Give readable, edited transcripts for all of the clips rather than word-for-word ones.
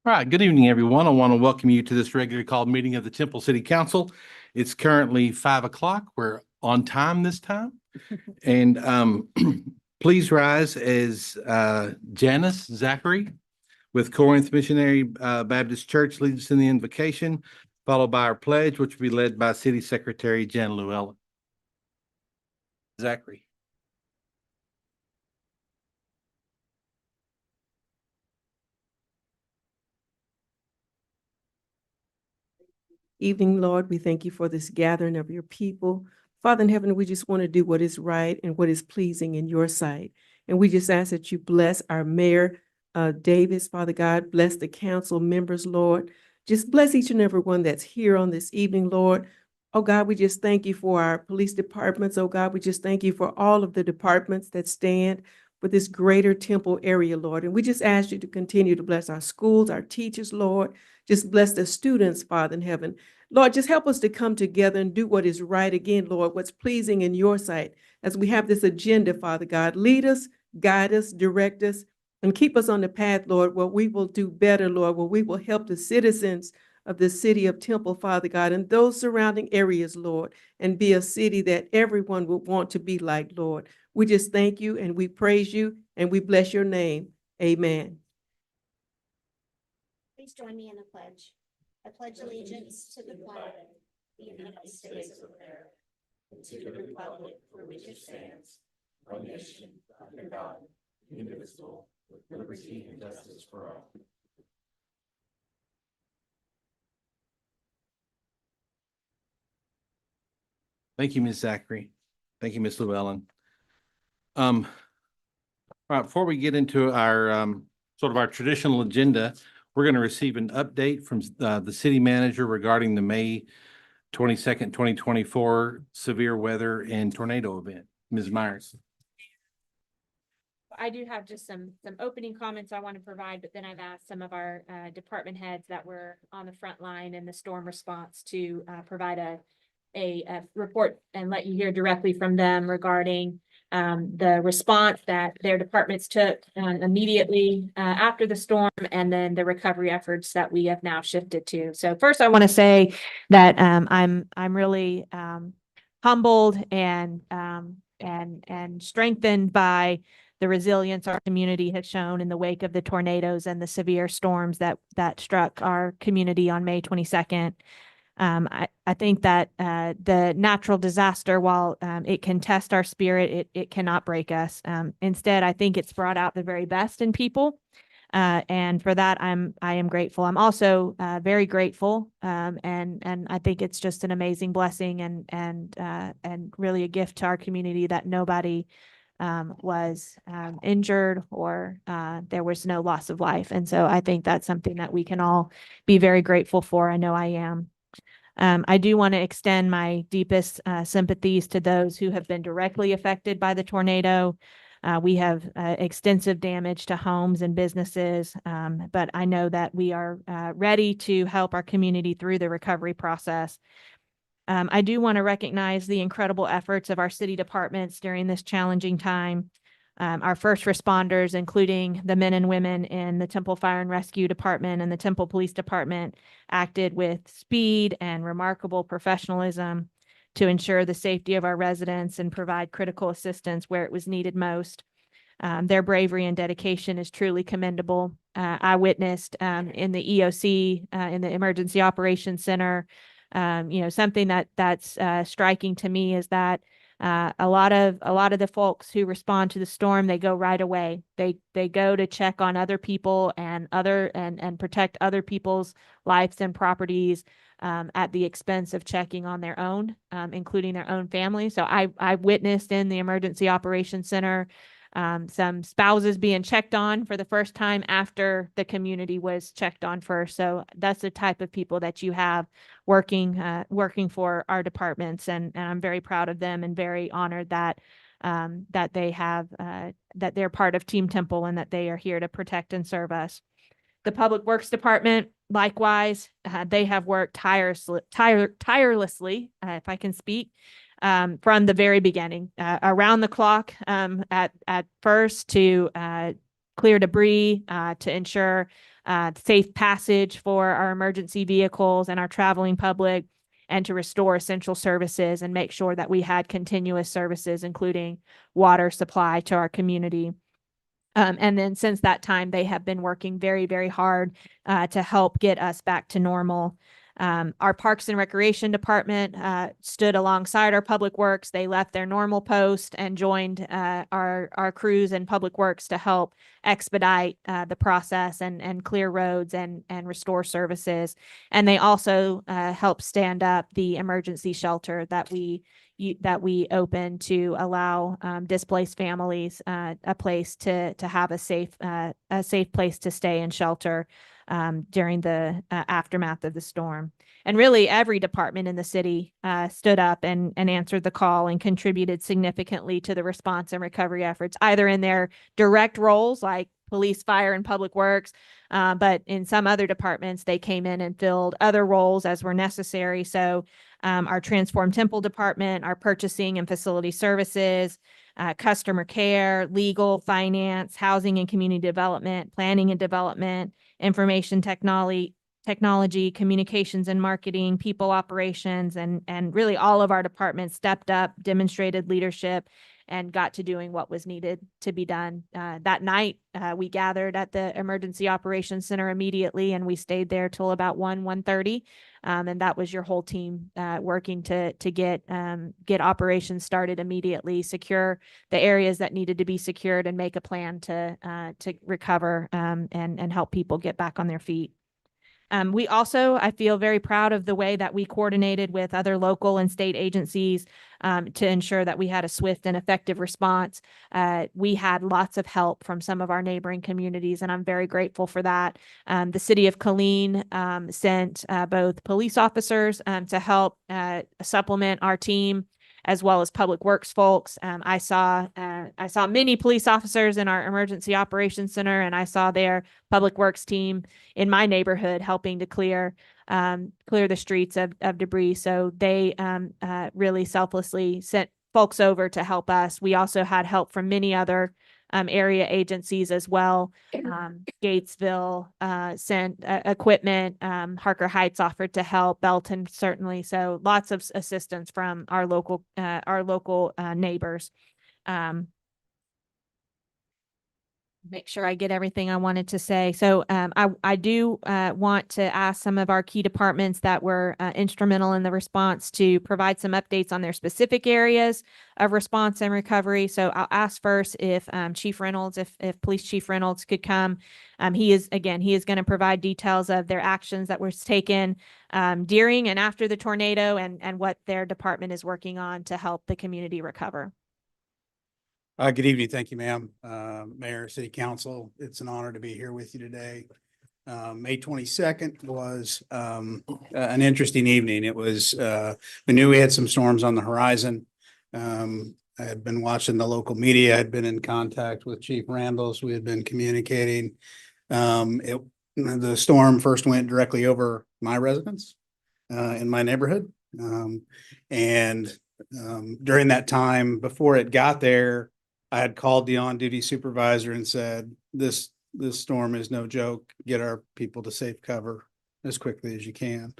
All right, good evening, everyone. I want to welcome you to this regularly called meeting of the Temple City Council. It's currently 5 o'clock. We're on time this time. And please rise as Janice Zachary with Corinth Missionary Baptist Church leads us in the invocation, followed by our pledge, which will be led by City Secretary Jan Llewellyn. Zachary. Evening, Lord, we thank you for this gathering of your people. Father in heaven, we just want to do what is right and what is pleasing in your sight. And we just ask that you bless our Mayor Davis, Father God, bless the council members, Lord. Just bless each and every one that's here on this evening, Lord. Oh God, we just thank you for our police departments. Oh God, we just thank you for all of the departments that stand for this greater temple area, Lord. And we just ask you to continue to bless our schools, our teachers, Lord. Just bless the students, Father in heaven. Lord, just help us to come together and do what is right again, Lord, what's pleasing in your sight as we have this agenda, Father God. Lead us, guide us, direct us, and keep us on the path, Lord, where we will do better, Lord, where we will help the citizens of the city of Temple, Father God, and those surrounding areas, Lord, and be a city that everyone would want to be like, Lord. We just thank you and we praise you and we bless your name. Amen. Please join me in the pledge. I pledge allegiance to the flag of the United States of America and to the republic for which it stands, one nation, under God, indivisible, with liberty and justice for all. Thank you, Ms. Zachary. Thank you, Ms. Llewellyn. All right, before we get into our sort of our traditional agenda, we're going to receive an update from the city manager regarding the May 22nd, 2024 severe weather and tornado event. Ms. Myers. I do have just some opening comments I want to provide, but then I've asked some of our department heads that were on the front line in the storm response to provide a report and let you hear directly from them regarding the response that their departments took immediately after the storm, and then the recovery efforts that we have now shifted to. So first, I want to say that I'm really humbled and strengthened by the resilience our community has shown in the wake of the tornadoes and the severe storms that struck our community on May 22nd. I think that the natural disaster, while it can test our spirit, it cannot break us. Instead, I think it's brought out the very best in people. And for that, I am grateful. I'm also very grateful. And I think it's just an amazing blessing and really a gift to our community that nobody was injured or there was no loss of life. And so I think that's something that we can all be very grateful for. I know I am. I do want to extend my deepest sympathies to those who have been directly affected by the tornado. We have extensive damage to homes and businesses, but I know that we are ready to help our community through the recovery process. I do want to recognize the incredible efforts of our city departments during this challenging time. Our first responders, including the men and women in the Temple Fire and Rescue Department and the Temple Police Department, acted with speed and remarkable professionalism to ensure the safety of our residents and provide critical assistance where it was needed most. Their bravery and dedication is truly commendable. I witnessed in the EOC, in the Emergency Operations Center, something that's striking to me is that a lot of the folks who respond to the storm, they go right away. They go to check on other people and protect other people's lives and properties at the expense of checking on their own, including their own family. So I witnessed in the Emergency Operations Center some spouses being checked on for the first time after the community was checked on first. So that's the type of people that you have working for our departments, and I'm very proud of them and very honored that they have that they're part of Team Temple and that they are here to protect and serve us. The Public Works Department, likewise, they have worked tirelessly, if I can speak, from the very beginning, around the clock at first to clear debris, to ensure safe passage for our emergency vehicles and our traveling public, and to restore essential services and make sure that we had continuous services, including water supply to our community. And then since that time, they have been working very, very hard to help get us back to normal. Our Parks and Recreation Department stood alongside our Public Works. They left their normal post and joined our crews in Public Works to help expedite the process and clear roads and restore services. And they also helped stand up the emergency shelter that we opened to allow displaced families a place to have a safe place to stay and shelter during the aftermath of the storm. And really every department in the city stood up and answered the call and contributed significantly to the response and recovery efforts, either in their direct roles like police, fire, and public works, but in some other departments, they came in and filled other roles as were necessary. So our Transform Temple department, our purchasing and facility services, customer care, legal, finance, housing and community development, planning and development, information technology, communications and marketing, people operations, and really all of our departments stepped up, demonstrated leadership, and got to doing what was needed to be done. That night, we gathered at the Emergency Operations Center immediately, and we stayed there till about 1:30. And that was your whole team working to get operations started immediately, secure the areas that needed to be secured, and make a plan to recover and help people get back on their feet. We also, I feel very proud of the way that we coordinated with other local and state agencies to ensure that we had a swift and effective response. We had lots of help from some of our neighboring communities, and I'm very grateful for that. The city of Killeen sent both police officers to help supplement our team, as well as public works folks. I saw many police officers in our emergency operations center, and I saw their public works team in my neighborhood helping to clear the streets of debris. So they really selflessly sent folks over to help us. We also had help from many other area agencies as well. Gatesville sent equipment. Harker Heights offered to help. Belton certainly. So lots of assistance from our local neighbors. Make sure I get everything I wanted to say. So I do want to ask some of our key departments that were instrumental in the response to provide some updates on their specific areas of response and recovery. So I'll ask first if Chief Reynolds, if Police Chief Reynolds could come. He is going to provide details of their actions that were taken during and after the tornado, and what their department is working on to help the community recover. Good evening. Thank you, ma'am. Mayor, City Council, it's an honor to be here with you today. May 22nd was an interesting evening. It was, we knew we had some storms on the horizon. I had been watching the local media, I had been in contact with Chief Randles. We had been communicating. The storm first went directly over my residence in my neighborhood. During that time, before it got there, I had called the on-duty supervisor and said, this storm is no joke. Get our people to safe cover as quickly as you can.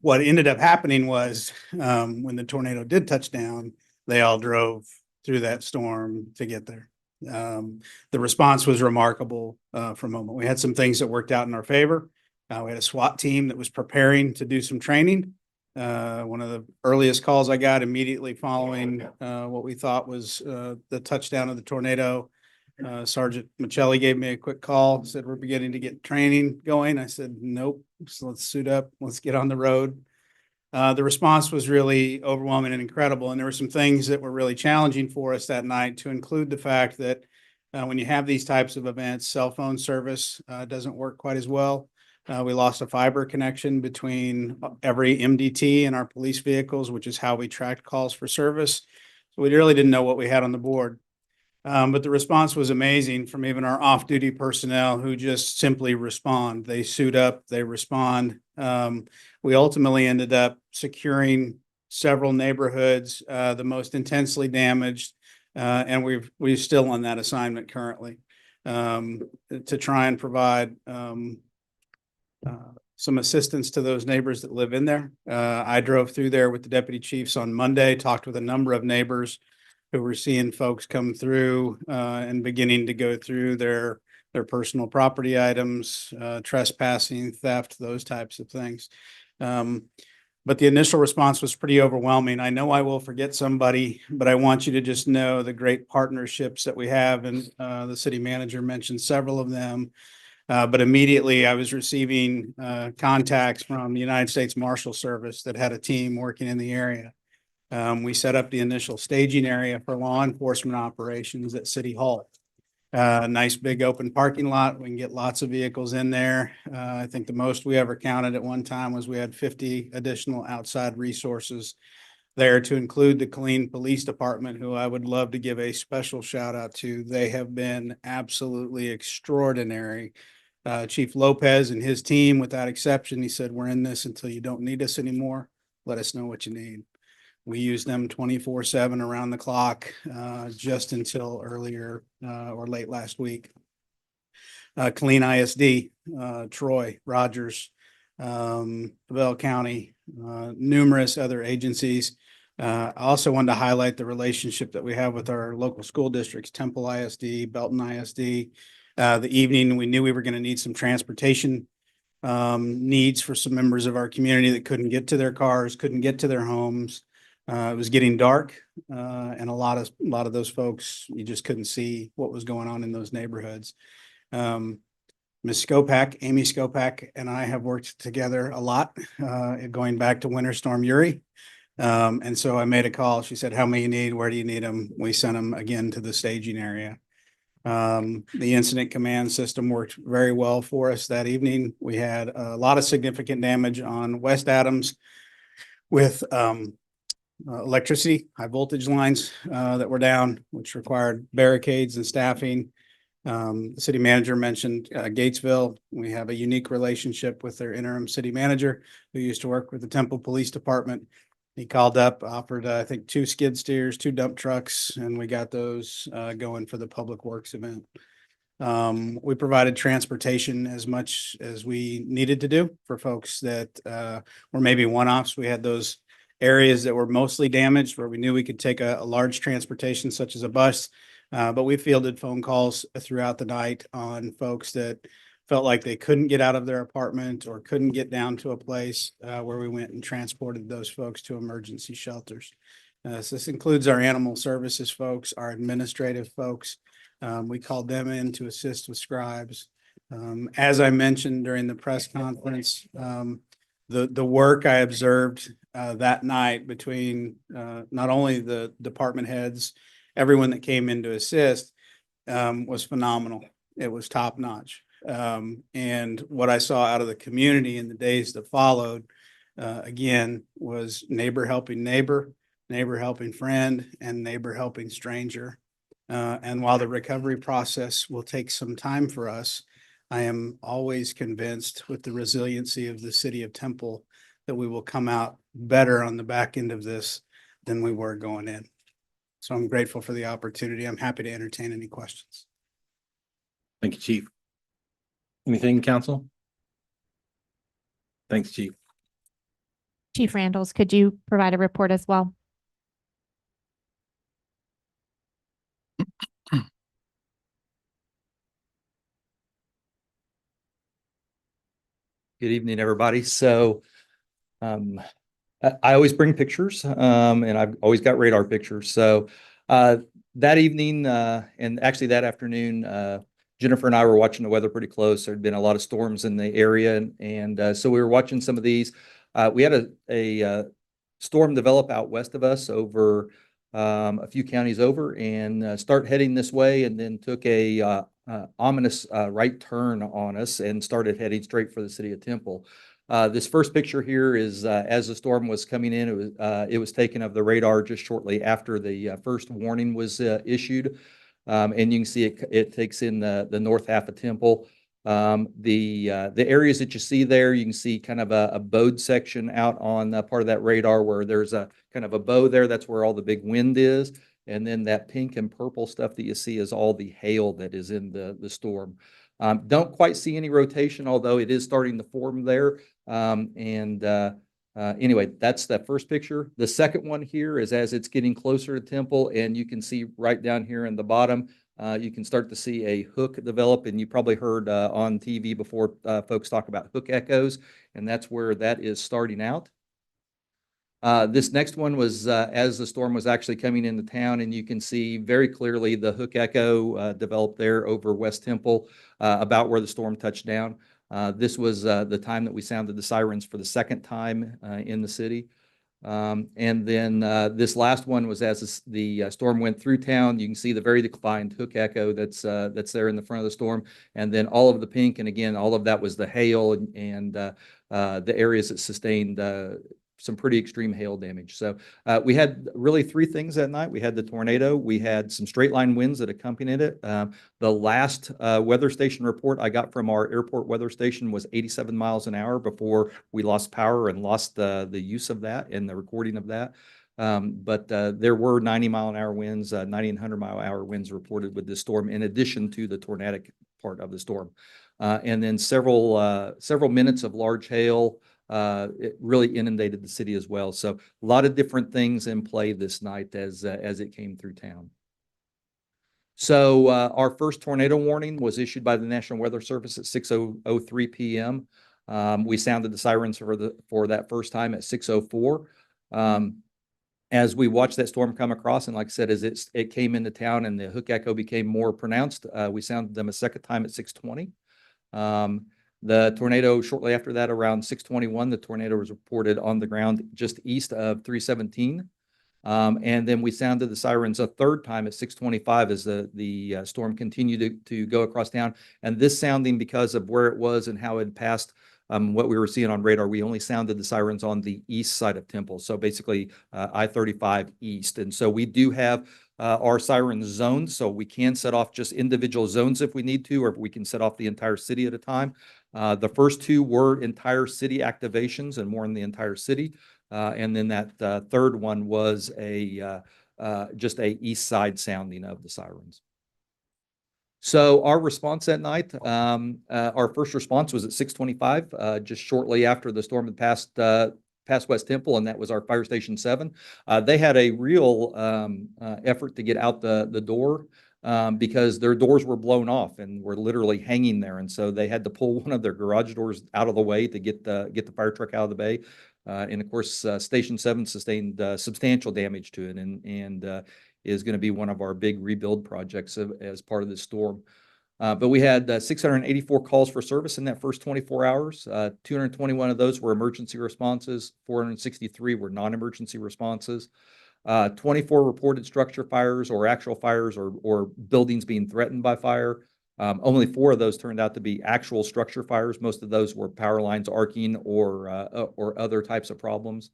What ended up happening was when the tornado did touch down, they all drove through that storm to get there. The response was remarkable for a moment. We had some things that worked out in our favor. We had a SWAT team that was preparing to do some training. One of the earliest calls I got immediately following what we thought was the touchdown of the tornado, Sergeant Michelli gave me a quick call, said, we're beginning to get training going. I said, nope, so let's suit up, let's get on the road. The response was really overwhelming and incredible. And there were some things that were really challenging for us that night, to include the fact that when you have these types of events, cell phone service doesn't work quite as well. We lost a fiber connection between every MDT and our police vehicles, which is how we tracked calls for service. So we really didn't know what we had on the board. But the response was amazing from even our off-duty personnel, who just simply respond. They suit up, they respond. We ultimately ended up securing several neighborhoods, the most intensely damaged, and we're still on that assignment currently. to try and provide some assistance to those neighbors that live in there. I drove through there with the deputy chiefs on Monday, talked with a number of neighbors who were seeing folks come through and beginning to go through their personal property items, trespassing, theft, those types of things. But the initial response was pretty overwhelming. I know I will forget somebody, but I want you to just know the great partnerships that we have. And the city manager mentioned several of them. But immediately I was receiving contacts from the United States Marshal Service that had a team working in the area. We set up the initial staging area for law enforcement operations at City Hall. Nice big open parking lot. We can get lots of vehicles in there. I think the most we ever counted at one time was we had 50 additional outside resources there, to include the Killeen Police Department, who I would love to give a special shout out to. They have been absolutely extraordinary. Chief Lopez and his team, without exception, he said, "We're in this until you don't need us anymore. Let us know what you need." We use them 24/7 around the clock, just until earlier or late last week. Killeen ISD, Troy, Rogers, Bell County, numerous other agencies. I also wanted to highlight the relationship that we have with our local school districts, Temple ISD, Belton ISD. The evening, we knew we were going to need some transportation needs for some members of our community that couldn't get to their cars, couldn't get to their homes. It was getting dark, and a lot of those folks, you just couldn't see what was going on in those neighborhoods. Ms. Skopak, Amy Skopak, and I have worked together a lot, going back to Winter Storm Uri. And so I made a call. She said, "How many you need? Where do you need them?" We sent them again to the staging area. The incident command system worked very well for us that evening. We had a lot of significant damage on West Adams with electricity, high voltage lines that were down, which required barricades and staffing. The city manager mentioned Gatesville. We have a unique relationship with their interim city manager, who used to work with the Temple Police Department. He called up, offered, I think, 2 skid steers, 2 dump trucks, and we got those going for the Public Works event. We provided transportation as much as we needed to do for folks that were maybe one-offs. We had those areas that were mostly damaged where we knew we could take a large transportation such as a bus. But we fielded phone calls throughout the night on folks that felt like they couldn't get out of their apartment or couldn't get down to a place where we went and transported those folks to emergency shelters. So this includes our animal services folks, our administrative folks. We called them in to assist with scribes. As I mentioned during the press conference, the work I observed that night between not only the department heads, everyone that came in to assist, was phenomenal. It was top notch. And what I saw out of the community in the days that followed, again, was neighbor helping neighbor, neighbor helping friend, and neighbor helping stranger. And while the recovery process will take some time for us, I am always convinced with the resiliency of the city of Temple that we will come out better on the back end of this than we were going in. So I'm grateful for the opportunity. I'm happy to entertain any questions. Thank you, Chief. Anything, council? Thanks, Chief. Chief Randalls, could you provide a report as well? Good evening, everybody. So I always bring pictures, and I've always got radar pictures. So that evening, and actually that afternoon, Jennifer and I were watching the weather pretty close. There'd been a lot of storms in the area, and so we were watching some of these. We had a storm develop out west of us over a few counties over, and start heading this way, and then took a ominous right turn on us and started heading straight for the city of Temple. This first picture here is as the storm was coming in. It was taken of the radar just shortly after the first warning was issued. And you can see it takes in the north half of Temple. The areas that you see there, you can see kind of a bowed section out on part of that radar where there's a kind of a bow there. That's where all the big wind is. And then that pink and purple stuff that you see is all the hail that is in the storm. Don't quite see any rotation, although it is starting to form there. Anyway, that's that first picture. The second one here is as it's getting closer to Temple, and you can see right down here in the bottom, you can start to see a hook develop, and you probably heard on TV before folks talk about hook echoes, and that's where that is starting out. This next one was as the storm was actually coming into town, and you can see very clearly the hook echo developed there over West Temple, about where the storm touched down. This was the time that we sounded the sirens for the second time in the city. And then this last one was as the storm went through town. You can see the very defined hook echo that's there in the front of the storm, and then all of the pink. And again, all of that was the hail and the areas that sustained some pretty extreme hail damage. So we had really three things that night. We had the tornado, we had some straight line winds that accompanied it. The last weather station report I got from our airport weather station was 87 miles an hour before we lost power and lost the use of that and the recording of that. But there were 90-mile-an-hour winds, 90 and 100-mile-an-hour winds reported with this storm, in addition to the tornadic part of the storm. And then several minutes of large hail. It really inundated the city as well. So a lot of different things in play this night as it came through town. So our first tornado warning was issued by the National Weather Service at 6:03 p.m. We sounded the sirens for that first time at 6:04. As we watched that storm come across, and like I said, as it came into town and the hook echo became more pronounced, we sounded them a second time at 6:20. The tornado shortly after that, around 6:21, the tornado was reported on the ground just east of 317. And then we sounded the sirens a third time at 6:25 as the storm continued to go across town. And this sounding, because of where it was and how it passed what we were seeing on radar, we only sounded the sirens on the east side of Temple. So basically I-35 east. And so we do have our siren zones, so we can set off just individual zones if we need to, or we can set off the entire city at a time. The first two were entire city activations and more in the entire city. And then that third one was just a east side sounding of the sirens. So our response that night, our first response was at 6:25, just shortly after the storm had passed West Temple, and that was our Fire Station 7. They had a real effort to get out the door because their doors were blown off and were literally hanging there. And so they had to pull one of their garage doors out of the way to get the fire truck out of the bay. And of course, Station 7 sustained substantial damage to it and is going to be one of our big rebuild projects as part of this storm. But we had 684 calls for service in that first 24 hours. 221 of those were emergency responses. 463 were non-emergency responses. 24 reported structure fires or actual fires or buildings being threatened by fire. Only 4 of those turned out to be actual structure fires. Most of those were power lines arcing or other types of problems.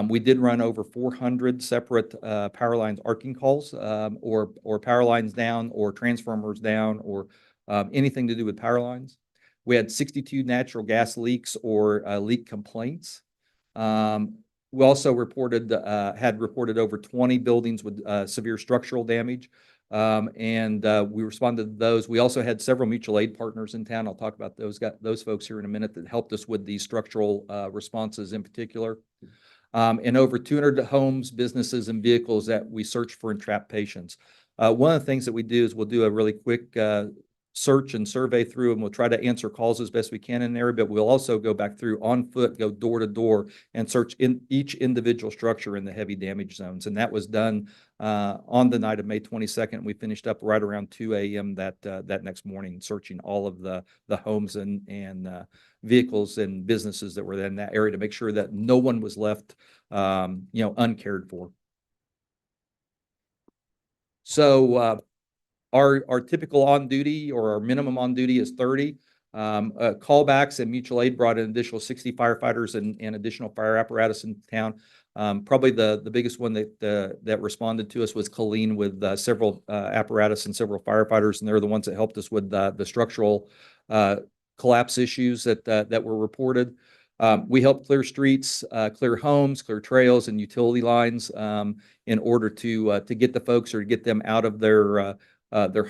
We did run over 400 separate power lines arcing calls or power lines down or transformers down or anything to do with power lines. We had 62 natural gas leaks or leak complaints. We also had reported over 20 buildings with severe structural damage. And we responded to those. We also had several mutual aid partners in town. I'll talk about those folks here in a minute that helped us with these structural responses in particular. And over 200 homes, businesses, and vehicles that we searched for entrapped patients. One of the things that we do is we'll do a really quick search and survey through, and we'll try to answer calls as best we can in an area, but we'll also go back through on foot, go door to door, and search in each individual structure in the heavy damage zones. And that was done on the night of May 22nd. We finished up right around 2 a.m. that next morning, searching all of the homes and vehicles and businesses that were in that area to make sure that no one was left, uncared for. So our typical on duty or our minimum on duty is 30. Callbacks and mutual aid brought an additional 60 firefighters and additional fire apparatus in town. Probably the biggest one that responded to us was Colleen with several apparatus and several firefighters, and they're the ones that helped us with the structural collapse issues that were reported. We help clear streets, clear homes, clear trails and utility lines in order to get the folks or to get them out of their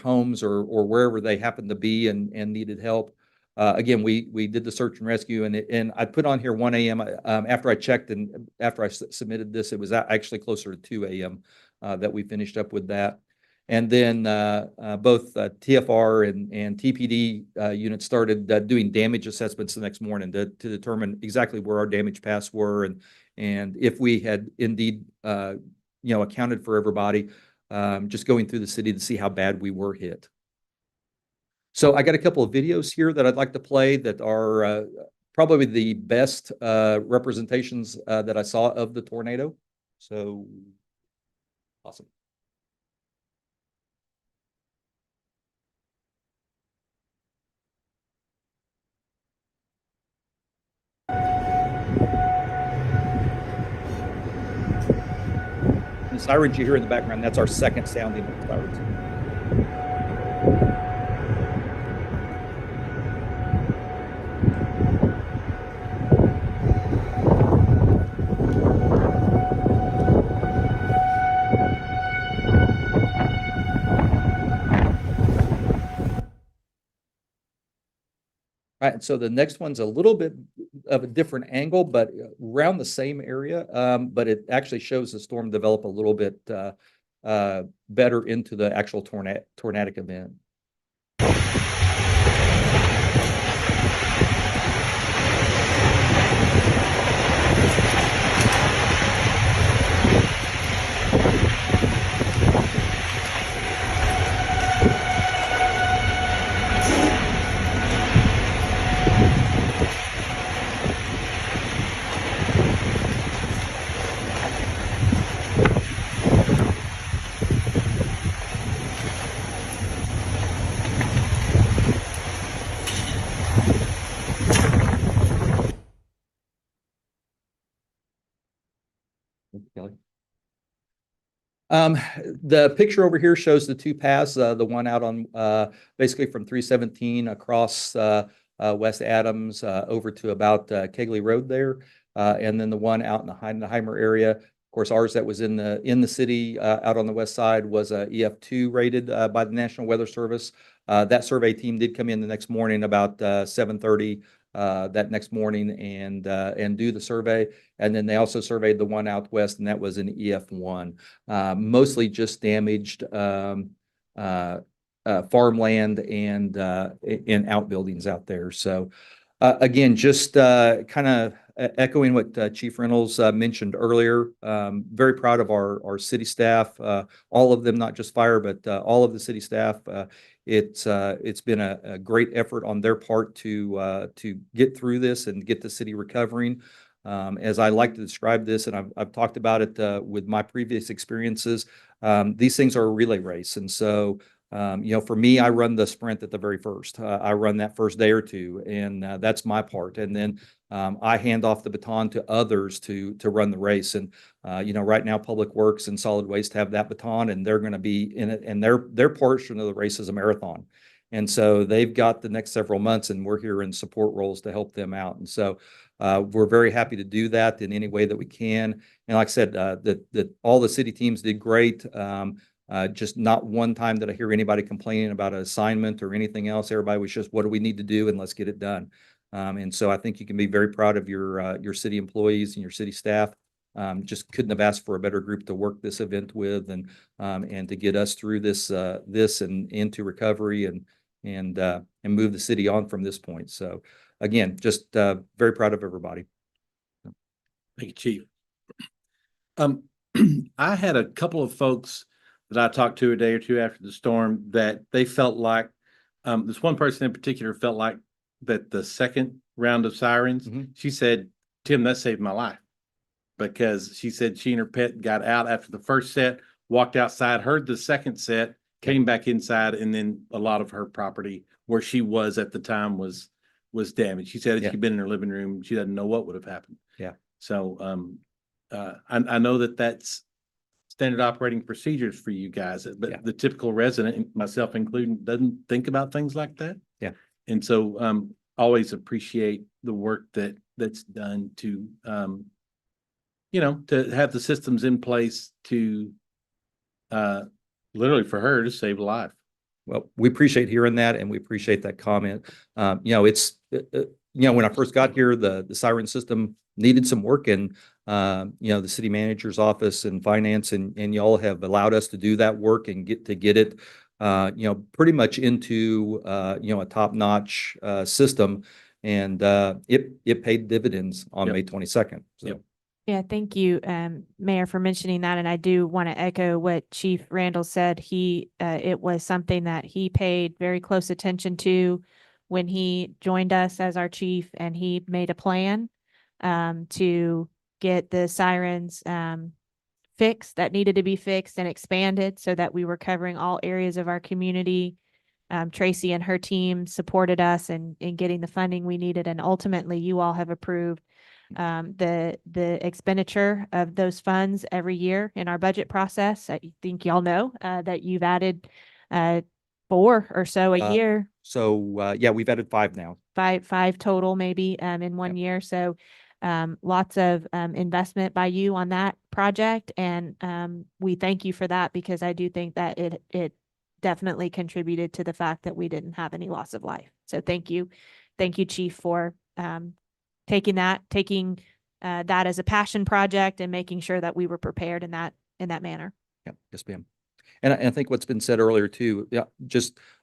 homes or wherever they happen to be and needed help. Again, we did the search and rescue and I put on here 1 a.m. After I checked and after I submitted this, it was actually closer to 2 a.m. That we finished up with that. And then both TFR and TPD units started doing damage assessments the next morning to determine exactly where our damage paths were and if we had indeed accounted for everybody, just going through the city to see how bad we were hit. So I got a couple of videos here that I'd like to play that are probably the best representations that I saw of the tornado. So awesome. The sirens you hear in the background, that's our second sounding of sirens. All right, so the next one's a little bit of a different angle, but around the same area. But it actually shows the storm develop a little bit better into the actual tornadic event. Kelly. The picture over here shows the two paths, the one out on basically from 317 across West Adams over to about Kegley Road there, and then the one out in the Heidenheimer area. Of course, ours that was in the city out on the west side was EF2 rated by the National Weather Service. That survey team did come in the next morning about 7:30 that next morning and do the survey. And then they also surveyed the one out west, and that was an EF1. Mostly just damaged farmland and outbuildings out there. So again, just kind of echoing what Chief Reynolds mentioned earlier. Very proud of our city staff, all of them, not just fire, but all of the city staff. It's been a great effort on their part to get through this and get the city recovering. As I like to describe this, and I've talked about it with my previous experiences, these things are a relay race. And so, for me, I run the sprint at the very first. I run that first day or two, and that's my part. And then I hand off the baton to others to run the race. And right now, Public Works and Solid Waste have that baton, and they're going to be in it. And their portion of the race is a marathon. And so they've got the next several months, and we're here in support roles to help them out. And so we're very happy to do that in any way that we can. And like I said, that all the city teams did great. Just not one time did I hear anybody complaining about an assignment or anything else. Everybody was just, what do we need to do, and let's get it done. And so I think you can be very proud of your city employees and your city staff. Just couldn't have asked for a better group to work this event with and to get us through this and into recovery and move the city on from this point. So again, just very proud of everybody. Thank you, Chief. I had a couple of folks that I talked to a day or two after the storm that they felt like, this one person in particular felt like that the second round of sirens, she said, Tim, that saved my life. Because she said she and her pet got out after the first set, walked outside, heard the second set, came back inside, and then a lot of her property where she was at the time was damaged. She said if she'd been in her living room, she doesn't know what would have happened. Yeah. So I know that that's standard operating procedures for you guys, but the typical resident, myself included, doesn't think about things like that. Yeah. And so always appreciate the work that's done to, to have the systems in place to, literally for her to save a life. Well, we appreciate hearing that and we appreciate that comment. It's, when I first got here, the siren system needed some work and, the city manager's office and finance and y'all have allowed us to do that work and get it, pretty much into, a top-notch, system. And, it paid dividends on Yep. May 22nd. So. Yep. Yeah, thank you, Mayor, for mentioning that. And I do want to echo what Chief Randall said. It was something that he paid very close attention to when he joined us as our chief, and he made a plan to get the sirens fixed that needed to be fixed and expanded so that we were covering all areas of our community. Tracy and her team supported us in getting the funding we needed, and ultimately you all have approved the expenditure of those funds every year in our budget process. I think y'all know that you've added 4 or so a year, So, yeah, we've added 5 now. five total maybe in one year. So lots of investment by you on that project, and we thank you for that, because I do think that it definitely contributed to the fact that we didn't have any loss of life. So thank you, Chief, for taking that as a passion project and making sure that we were prepared in that manner. Yep. Yes, ma'am. And I think what's been said earlier too, yeah,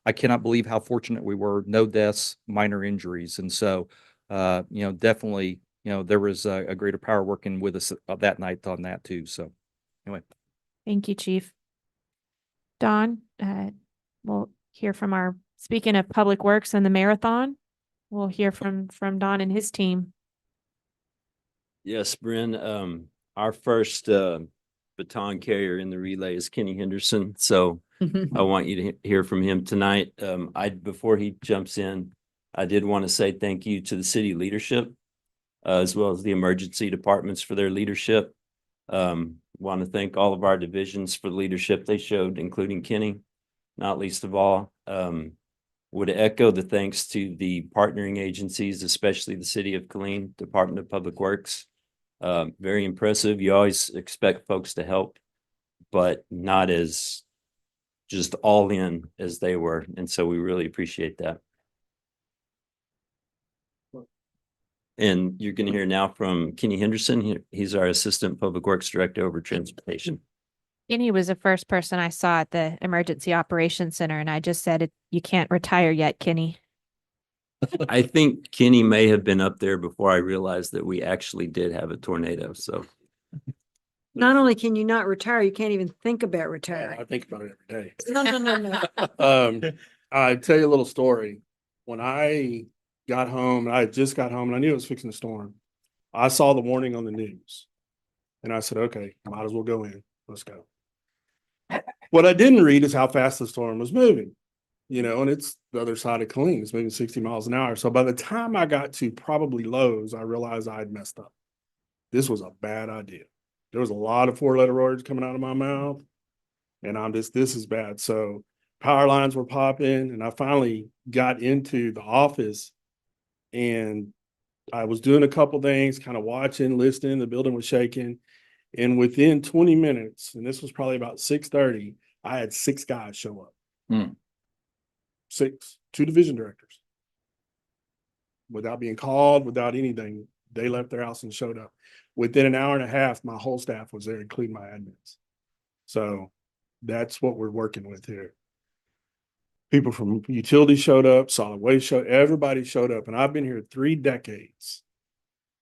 I cannot believe how fortunate we were. No deaths, minor injuries. And so, definitely, there was a greater power working with us that night on that too. So anyway. Thank you, Chief. Don, we'll hear from speaking of Public Works and the marathon, we'll hear from Don and his team. Yes, Bryn, our first baton carrier in the relay is Kenny Henderson. So I want you to hear from him tonight. Before he jumps in, I did want to say thank you to the city leadership, as well as the emergency departments for their leadership. Want to thank all of our divisions for the leadership they showed, including Kenny, not least of all. Would echo the thanks to the partnering agencies, especially the City of Killeen, Department of Public Works. Very impressive. You always expect folks to help, but not as just all in as they were. And so we really appreciate that. And you're going to hear now from Kenny Henderson. He's our Assistant Public Works Director over Transportation. Kenny was the first person I saw at the Emergency Operations Center, and I just said, you can't retire yet, Kenny. I think Kenny may have been up there before I realized that we actually did have a tornado. So Not only can you not retire, you can't even think about retiring. I think about it every day. No. I tell you a little story. When I got home, I just got home and I knew it was fixing to storm. I saw the warning on the news and I said, okay, might as well go in. Let's go. What I didn't read is how fast the storm was moving, and it's the other side of Killeen. It's moving 60 miles an hour. So by the time I got to probably Lowe's, I realized I had messed up. This was a bad idea. There was a lot of 4-letter words coming out of my mouth and this is bad. So power lines were popping and I finally got into the office and I was doing a couple things, kind of watching, listening, the building was shaking. And within 20 minutes, and this was probably about 6:30, I had 6 guys show up. 6, 2 division directors. Without being called, without anything, they left their house and showed up. Within an hour and a half, my whole staff was there, including my admins. So that's what we're working with here. People from utilities showed up, solid waste showed, everybody showed up. And I've been here 3 decades.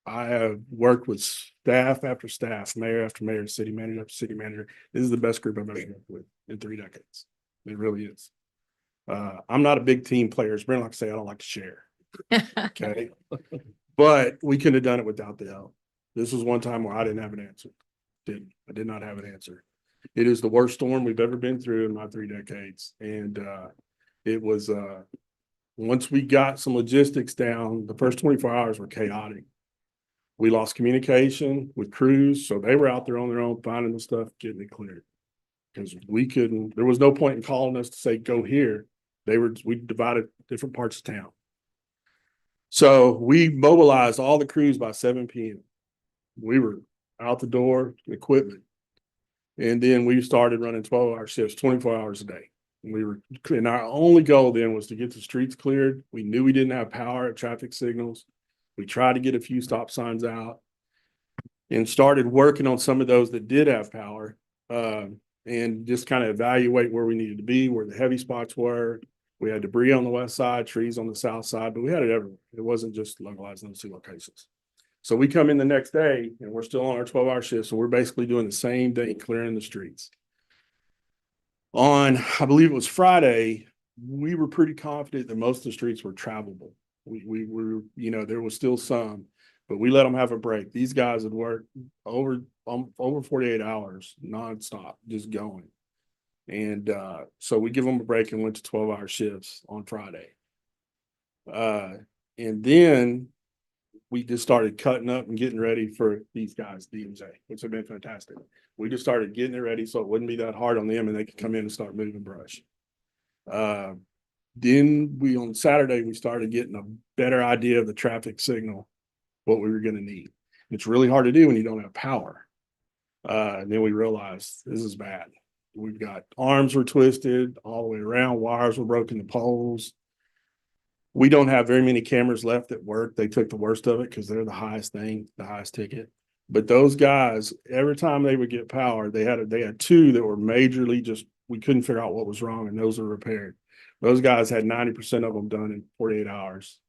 I have worked with staff after staff, mayor after mayor, city manager after city manager. This is the best group I've ever worked with in 3 decades. It really is. I'm not a big team player. As Brent like to say, I don't like to share. Okay. But we couldn't have done it without the help. This was one time where I didn't have an answer. I did not have an answer. It is the worst storm we've ever been through in my 3 decades. And it was once we got some logistics down, the first 24 hours were chaotic. We lost communication with crews, so they were out there on their own, finding the stuff, getting it cleared. Because there was no point in calling us to say, go here. We divided different parts of town. So we mobilized all the crews by 7 p.m. We were out the door, equipment. And then we started running 12-hour shifts, 24 hours a day. And our only goal then was to get the streets cleared. We knew we didn't have power at traffic signals. We tried to get a few stop signs out and started working on some of those that did have power, and just kind of evaluate where we needed to be, where the heavy spots were. We had debris on the west side, trees on the south side, but we had it everywhere. It wasn't just localized in those 2 locations. So we come in the next day and we're still on our 12-hour shift. So we're basically doing the same thing, clearing the streets. On, I believe it was Friday, we were pretty confident that most of the streets were travelable. We were, there was still some, but we let them have a break. These guys had worked over 48 hours nonstop, just going. And so we give them a break and went to 12-hour shifts on Friday. And then we just started cutting up and getting ready for these guys, DMJ, which have been fantastic. We just started getting it ready so it wouldn't be that hard on them and they could come in and start moving brush. Then on Saturday, we started getting a better idea of the traffic signal, what we were going to need. It's really hard to do when you don't have power. And then we realized this is bad. We've got arms were twisted all the way around, wires were broken, the poles. We don't have very many cameras left at work. They took the worst of it because they're the highest thing, the highest ticket. But those guys, every time they would get power, they had 2 that were majorly just, we couldn't figure out what was wrong, and those were repaired. Those guys had 90% of them done in 48 hours,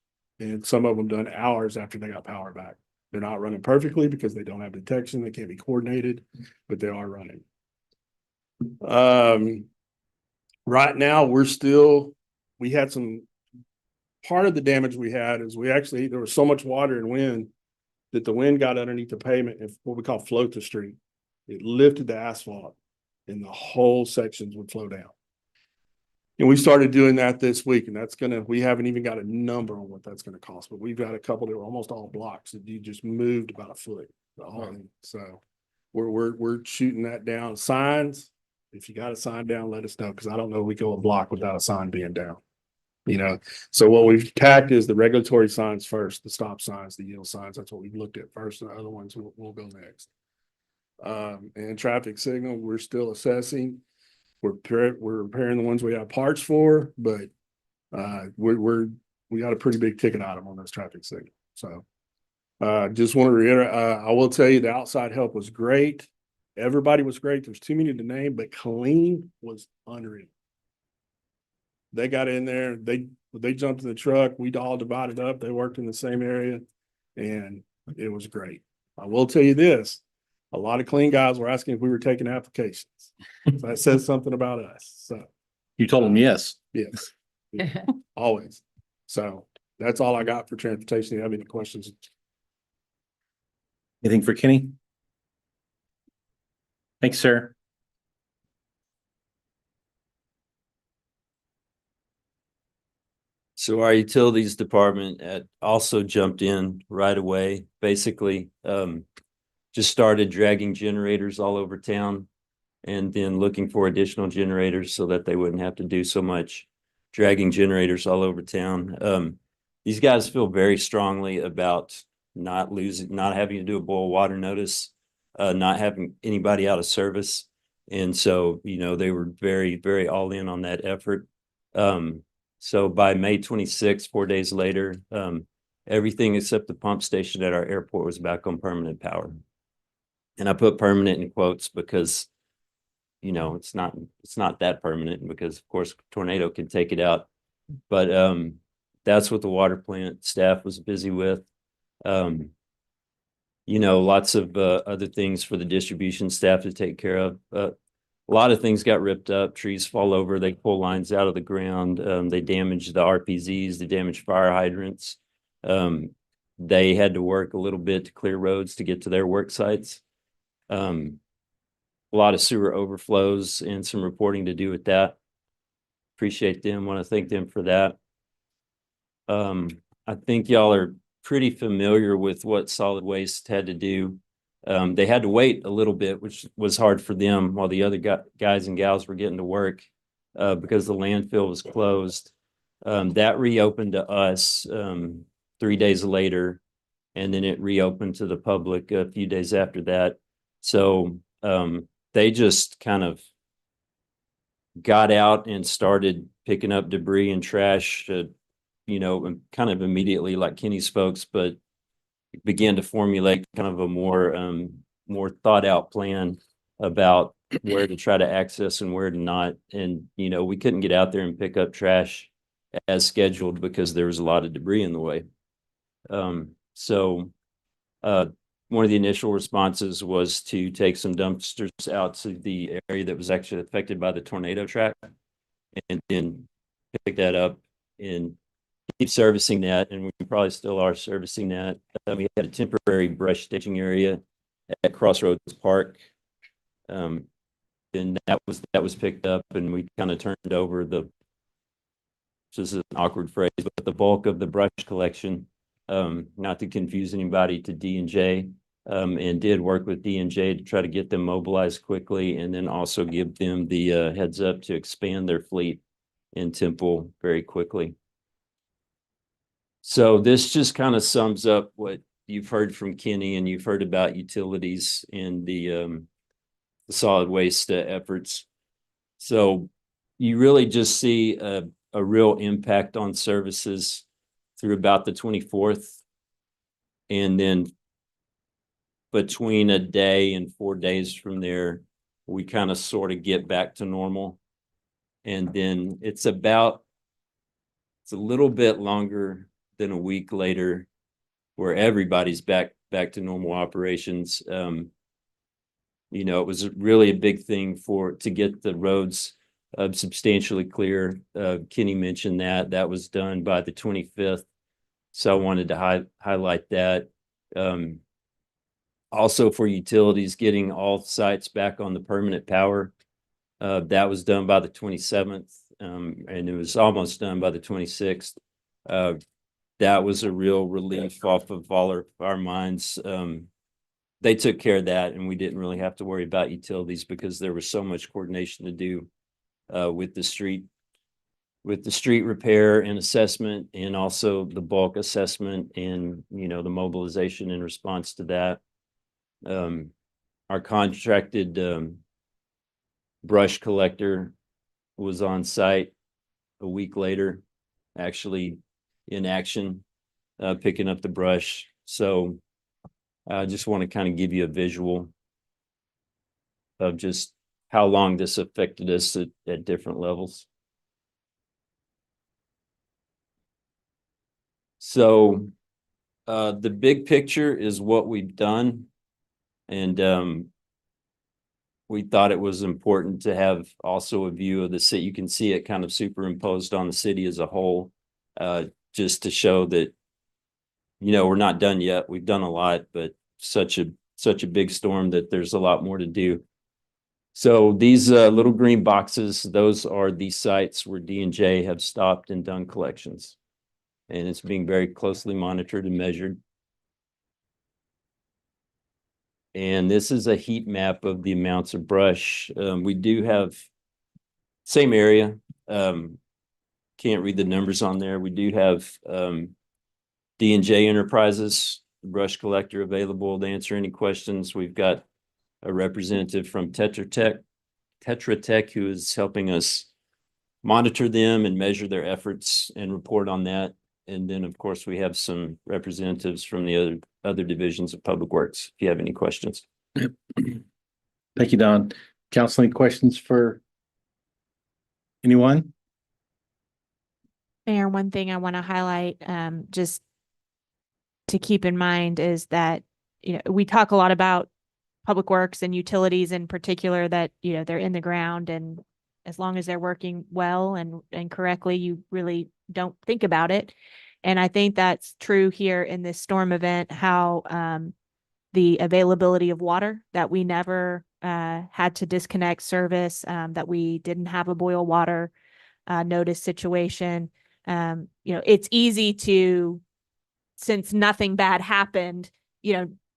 and some of them done hours after they got power back. They're not running perfectly because they don't have detection. They can't be coordinated, but they are running. Right now, we had some. Part of the damage we had is there was so much water and wind that the wind got underneath the pavement and what we call float the street. It lifted the asphalt and the whole sections would flow down. And we started doing that this week, and we haven't even got a number on what that's gonna cost, but we've got a couple that were almost all blocks that you just moved about a foot. So we're shooting that down. Signs, if you got a sign down, let us know, because I don't know if we go a block without a sign being down. So what we've tacked is the regulatory signs first, the stop signs, the yield signs. That's what we've looked at first. The other ones will go next. And traffic signal, we're still assessing. We're repairing the ones we have parts for, but we got a pretty big ticket item on those traffic signals. So just want to reiterate, I will tell you the outside help was great. Everybody was great. There's too many to name, but Clean was unreal. They got in there, they jumped in the truck, we'd all divided up, they worked in the same area, and it was great. I will tell you this, a lot of Clean guys were asking if we were taking applications. So that says something about us, so. You told them yes. Yes. Yeah, always. So that's all I got for transportation. Do you have any questions? Anything for Kenny? Thanks, sir. So our utilities department also jumped in right away, basically, just started dragging generators all over town and then looking for additional generators so that they wouldn't have to do so much dragging generators all over town. These guys feel very strongly about not having to do a boil water notice, not having anybody out of service. And so, they were very, very all in on that effort. So by May 26th, 4 days later, everything except the pump station at our airport was back on permanent power. And I put permanent in quotes because, it's not that permanent, because of course, tornado can take it out. But that's what the water plant staff was busy with. Lots of other things for the distribution staff to take care of. A lot of things got ripped up, trees fall over, they pull lines out of the ground, they damaged the RPZs, they damaged fire hydrants. They had to work a little bit to clear roads to get to their work sites. A lot of sewer overflows and some reporting to do with that. Appreciate them, want to thank them for that. I think y'all are pretty familiar with what solid waste had to do. They had to wait a little bit, which was hard for them while the other guys and gals were getting to work because the landfill was closed. That reopened to us 3 days later, and then it reopened to the public a few days after that. So they just kind of got out and started picking up debris and trash, and kind of immediately, like Kenny's folks, but began to formulate kind of a more thought out plan about where to try to access and where to not. And, we couldn't get out there and pick up trash as scheduled because there was a lot of debris in the way. So one of the initial responses was to take some dumpsters out to the area that was actually affected by the tornado track and then pick that up and keep servicing that. And we probably still are servicing that. We had a temporary brush staging area at Crossroads Park. And that was picked up, and we kind of turned over this is an awkward phrase, but the bulk of the brush collection, not to confuse anybody, to D&J, and did work with D&J to try to get them mobilized quickly, and then also give them the heads up to expand their fleet in Temple very quickly. So this just kind of sums up what you've heard from Kenny, and you've heard about utilities and the solid waste efforts. So you really just see a real impact on services through about the 24th. And then between a day and 4 days from there, we kind of sort of get back to normal. And then it's a little bit longer than a week later where everybody's back to normal operations. It was really a big thing to get the roads substantially clear. Kenny mentioned that was done by the 25th. So I wanted to highlight that. Also for utilities, getting all sites back on the permanent power. That was done by the 27th, and it was almost done by the 26th. That was a real relief off of all our minds. They took care of that, and we didn't really have to worry about utilities because there was so much coordination to do with the street repair and assessment, and also the bulk assessment and the mobilization in response to that. Our contracted brush collector was on site a week later, actually in action, picking up the brush. So I just want to kind of give you a visual of just how long this affected us at different levels. So the big picture is what we've done. And we thought it was important to have also a view of the city. You can see it kind of superimposed on the city as a whole, just to show that, we're not done yet. We've done a lot, but such a big storm that there's a lot more to do. So these little green boxes, those are the sites where D&J have stopped and done collections. And it's being very closely monitored and measured. And this is a heat map of the amounts of brush. We do have same area. Can't read the numbers on there. We do have D&J Enterprises, the brush collector, available to answer any questions. We've got a representative from Tetra Tech who is helping us monitor them and measure their efforts and report on that. And then, of course, we have some representatives from the other divisions of Public Works, if you have any questions. Thank you, Don. Council, any questions for anyone? Mayor, one thing I want to highlight, just to keep in mind, is that, we talk a lot about Public Works and utilities in particular, that, they're in the ground, and as long as they're working well and correctly, you really don't think about it. And I think that's true here in this storm event, how the availability of water, that we never had to disconnect service, that we didn't have a boil water notice situation. It's easy to, since nothing bad happened,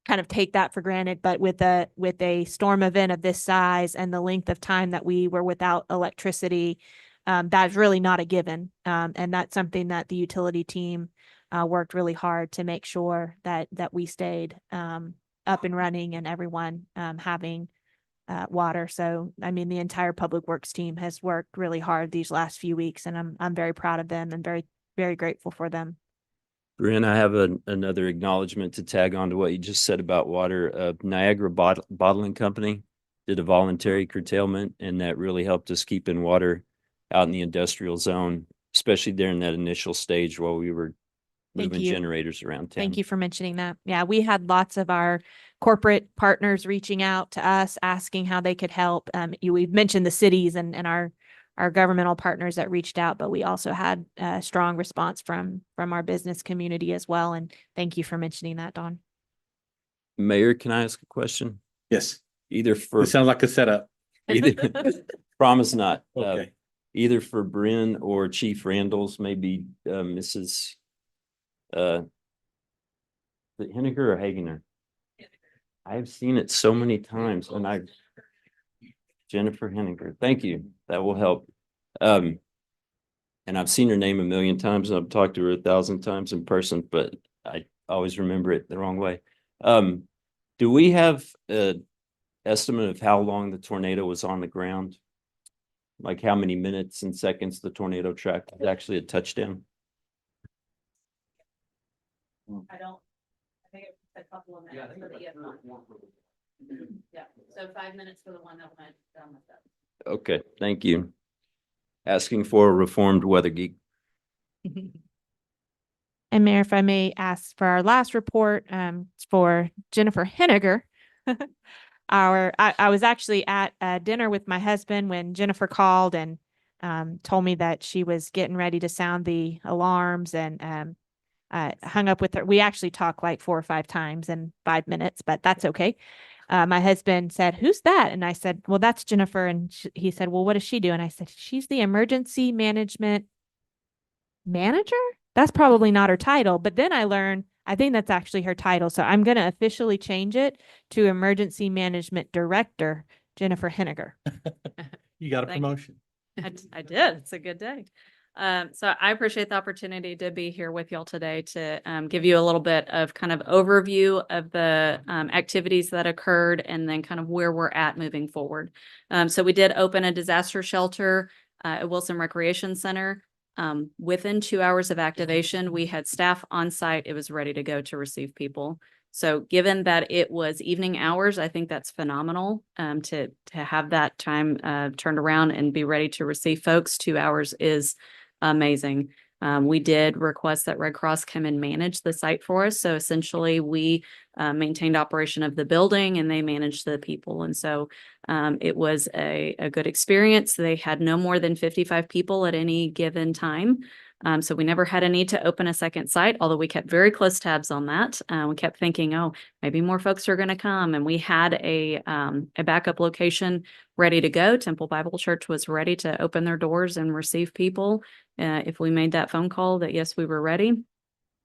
kind of take that for granted. But with a storm event of this size and the length of time that we were without electricity, that's really not a given. And that's something that the utility team worked really hard to make sure that we stayed up and running and everyone having water. So, I mean, the entire Public Works team has worked really hard these last few weeks, and I'm very proud of them and very, very grateful for them. Bryn, I have another acknowledgement to tag on to what you just said about water. Niagara Bottling Company did a voluntary curtailment, and that really helped us keep in water out in the industrial zone, especially during that initial stage while we were Thank moving you. generators around town. Thank you for mentioning that. Yeah, we had lots of our corporate partners reaching out to us, asking how they could help. We've mentioned the cities and our governmental partners that reached out, but we also had a strong response from our business community as well. And thank you for mentioning that, Dawn. Mayor, can I ask a question? Yes, Either for, it sounds like a setup. either, promise not. Okay. Either for Bryn or Chief Randalls, maybe Mrs. Is it Henniger or Hagener? I've seen it so many times and Jennifer Henniger, thank you. That will help. And I've seen her name a million times and I've talked to her 1,000 times in person, but I always remember it the wrong way. Do we have an estimate of how long the tornado was on the ground? Like how many minutes and seconds the tornado track was actually a touchdown? I think it's a couple of minutes for the other one. Yeah, so 5 minutes for the one that went down with that. Okay, thank you. Asking for a reformed weather geek. And Mayor, if I may ask for our last report, for Jennifer Henniger. I was actually at dinner with my husband when Jennifer called and told me that she was getting ready to sound the alarms, and hung up with her. We actually talked like 4 or 5 times in 5 minutes, but that's okay. My husband said, "Who's that?" And I said, "Well, that's Jennifer." And he said, "Well, what does she do?" And I said, "She's the emergency management manager." That's probably not her title, but then I learned, I think that's actually her title. So I'm going to officially change it to Emergency Management Director, Jennifer Henniger. You got a Thank you. promotion. I did. It's a good day. So I appreciate the opportunity to be here with y'all today to give you a little bit of kind of overview of the activities that occurred and then kind of where we're at moving forward. So we did open a disaster shelter at Wilson Recreation Center. Within 2 hours of activation, we had staff on site. It was ready to go to receive people. So given that it was evening hours, I think that's phenomenal to have that time turned around and be ready to receive folks. 2 hours is amazing. We did request that Red Cross come and manage the site for us. So essentially we maintained operation of the building and they managed the people. And so it was a good experience. They had no more than 55 people at any given time. So we never had a need to open a second site, although we kept very close tabs on that. We kept thinking, oh, maybe more folks are going to come. And we had a backup location ready to go. Temple Bible Church was ready to open their doors and receive people if we made that phone call that, yes, we were ready.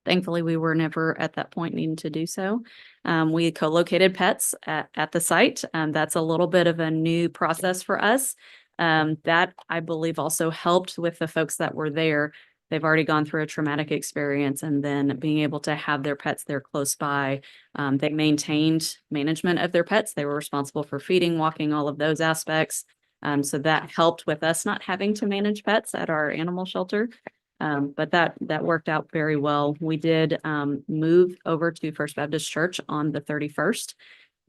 Thankfully, we were never at that point needing to do so. We co-located pets at the site. That's a little bit of a new process for us. That I believe also helped with the folks that were there. They've already gone through a traumatic experience, and then being able to have their pets there close by. They maintained management of their pets. They were responsible for feeding, walking, all of those aspects. So that helped with us not having to manage pets at our animal shelter. But that worked out very well. We did move over to First Baptist Church on the 31st.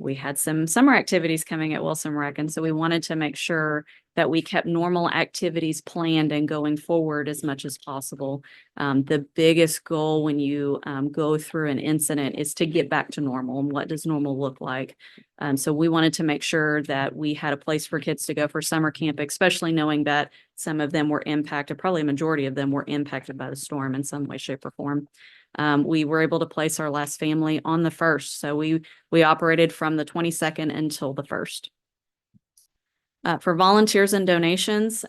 We had some summer activities coming at Wilson Rec, and so we wanted to make sure that we kept normal activities planned and going forward as much as possible. The biggest goal when you go through an incident is to get back to normal. And what does normal look like? So we wanted to make sure that we had a place for kids to go for summer camp, especially knowing that some of them were impacted, probably a majority of them were impacted by the storm in some way, shape, or form. We were able to place our last family on the 1st. So we operated from the 22nd until the 1st. For volunteers and donations,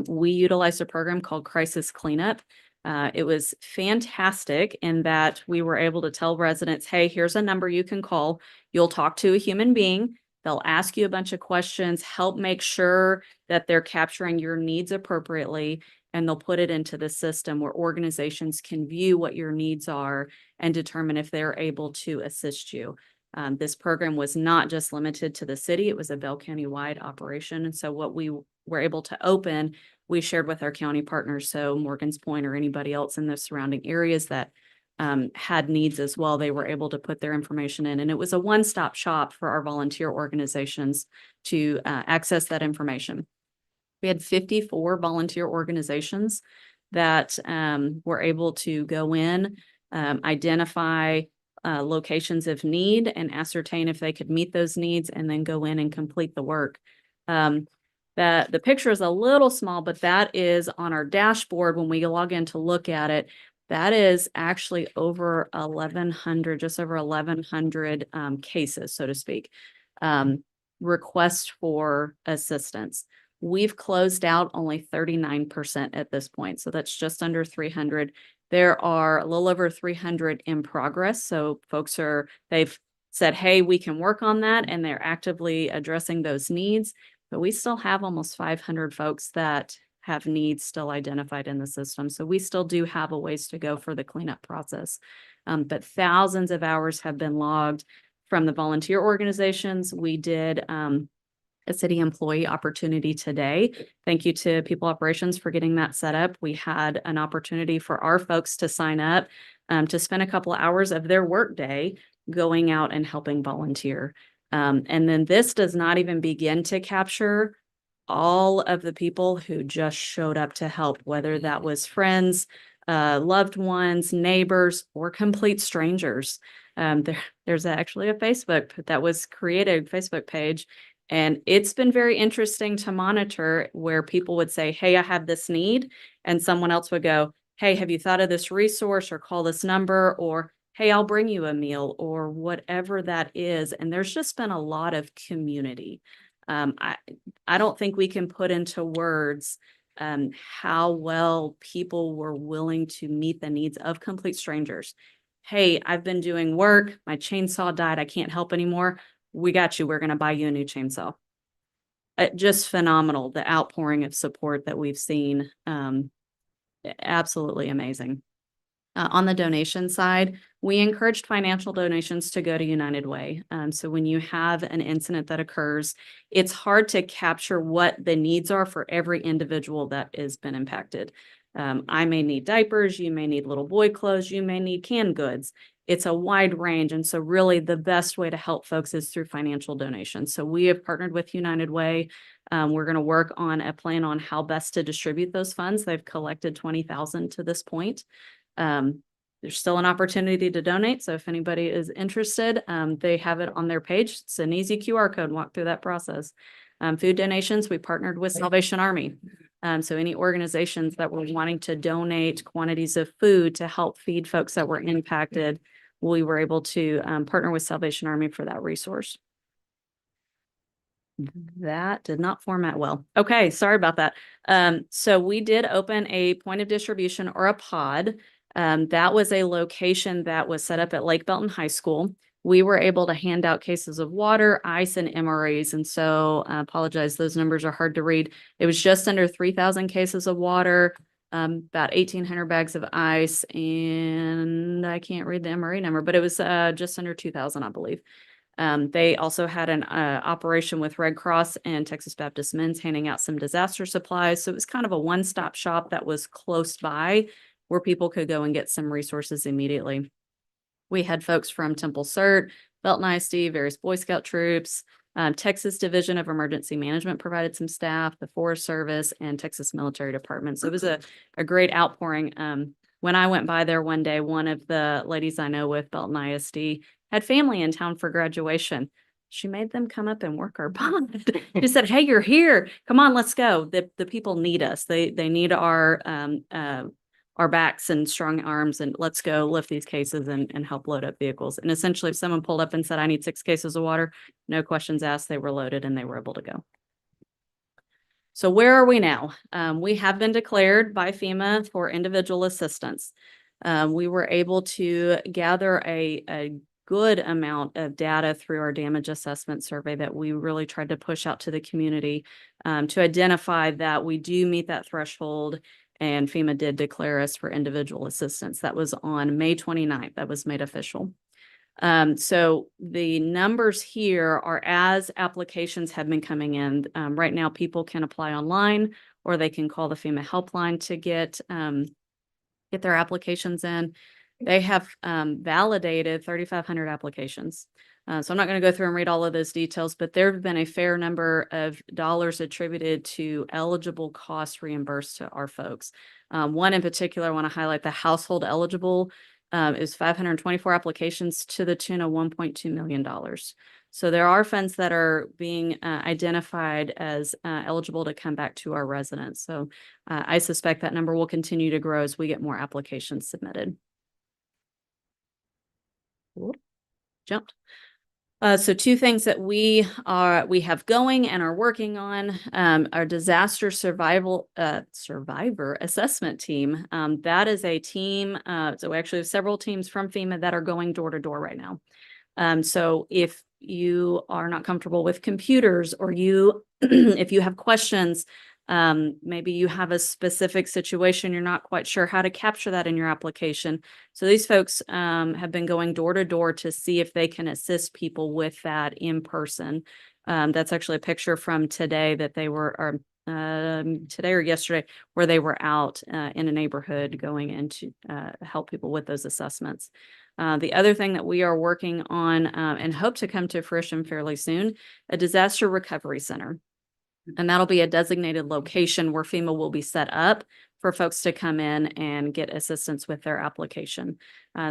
we utilized a program called Crisis Cleanup. It was fantastic in that we were able to tell residents, hey, here's a number you can call. You'll talk to a human being. They'll ask you a bunch of questions, help make sure that they're capturing your needs appropriately. and they'll put it into the system where organizations can view what your needs are and determine if they're able to assist you. This program was not just limited to the city, it was a Bell County-wide operation. And so what we were able to open, we shared with our county partners. So Morgan's Point or anybody else in the surrounding areas that had needs as well, they were able to put their information in. And it was a one-stop shop for our volunteer organizations to access that information. We had 54 volunteer organizations that were able to go in, identify locations of need and ascertain if they could meet those needs, and then go in and complete the work. The picture is a little small, but that is on our dashboard. When we log in to look at it, that is actually over 1,100, just over 1,100 cases, so to speak, requests for assistance. We've closed out only 39% at this point. So that's just under 300. There are a little over 300 in progress. So folks they've said, hey, we can work on that. And they're actively addressing those needs. But we still have almost 500 folks that have needs still identified in the system. So we still do have a ways to go for the cleanup process. But thousands of hours have been logged from the volunteer organizations. We did a city employee opportunity today. Thank you to People Operations for getting that set up. We had an opportunity for our folks to sign up to spend a couple of hours of their workday going out and helping volunteer. And then this does not even begin to capture all of the people who just showed up to help, whether that was friends, loved ones, neighbors, or complete strangers. There's actually a Facebook that was created, Facebook page, and it's been very interesting to monitor where people would say, hey, I have this need, and someone else would go, hey, have you thought of this resource, or call this number, or hey, I'll bring you a meal, or whatever that is. And there's just been a lot of community. I don't think we can put into words how well people were willing to meet the needs of complete strangers. Hey, I've been doing work. My chainsaw died. I can't help anymore. We got you. We're going to buy you a new chainsaw. Just phenomenal. The outpouring of support that we've seen. Absolutely amazing. On the donation side, we encouraged financial donations to go to United Way. So when you have an incident that occurs, it's hard to capture what the needs are for every individual that has been impacted. I may need diapers, you may need little boy clothes, you may need canned goods. It's a wide range. And so really the best way to help folks is through financial donations. So we have partnered with United Way. We're going to work on a plan on how best to distribute those funds. They've collected $20,000 to this point. There's still an opportunity to donate. So if anybody is interested, they have it on their page. It's an easy QR code, walk through that process. Food donations, we partnered with Salvation Army. So any organizations that were wanting to donate quantities of food to help feed folks that were impacted, we were able to partner with Salvation Army for that resource. That did not format well. Okay, sorry about that. So we did open a point of distribution, or a pod. That was a location that was set up at Lake Belton High School. We were able to hand out cases of water, ice, and MREs. And so I apologize, those numbers are hard to read. It was just under 3,000 cases of water, about 1,800 bags of ice, and I can't read the MRE number, but it was just under 2,000, I believe. They also had an operation with Red Cross and Texas Baptist Men's handing out some disaster supplies. So it was kind of a one-stop shop that was close by where people could go and get some resources immediately. We had folks from Temple CERT, Belton ISD, various Boy Scout troops, Texas Division of Emergency Management provided some staff, the Forest Service, and Texas Military Department. So it was a great outpouring. When I went by there one day, one of the ladies I know with Belton ISD had family in town for graduation. She made them come up and work our pond. She said, hey, you're here. Come on, let's go. The people need us. They need our backs and strong arms, and let's go lift these cases and help load up vehicles. And essentially, if someone pulled up and said, I need 6 cases of water, no questions asked, they were loaded and they were able to go. So where are we now? We have been declared by FEMA for individual assistance. We were able to gather a good amount of data through our damage assessment survey that we really tried to push out to the community to identify that we do meet that threshold And FEMA did declare us for individual assistance. That was on May 29th. That was made official. So the numbers here are as applications have been coming in. Right now, people can apply online or they can call the FEMA helpline to get their applications in. They have validated 3,500 applications. So I'm not going to go through and read all of those details, but there have been a fair number of dollars attributed to eligible costs reimbursed to our folks. One in particular, I want to highlight the household eligible is 524 applications to the tune of $1.2 million. So there are funds that are being identified as eligible to come back to our residents. So I suspect that number will continue to grow as we get more applications submitted. Jumped. So two things that we have going and are working on, our disaster survivor assessment team. That is a team. So we actually have several teams from FEMA that are going door to door right now. So if you are not comfortable with computers or if you have questions, maybe you have a specific situation, you're not quite sure how to capture that in your application. So these folks have been going door to door to see if they can assist people with that in person. That's actually a picture from today that they were, today or yesterday, where they were out in a neighborhood going in to help people with those assessments. The other thing that we are working on and hope to come to fruition fairly soon, a disaster recovery center. And that'll be a designated location where FEMA will be set up for folks to come in and get assistance with their application.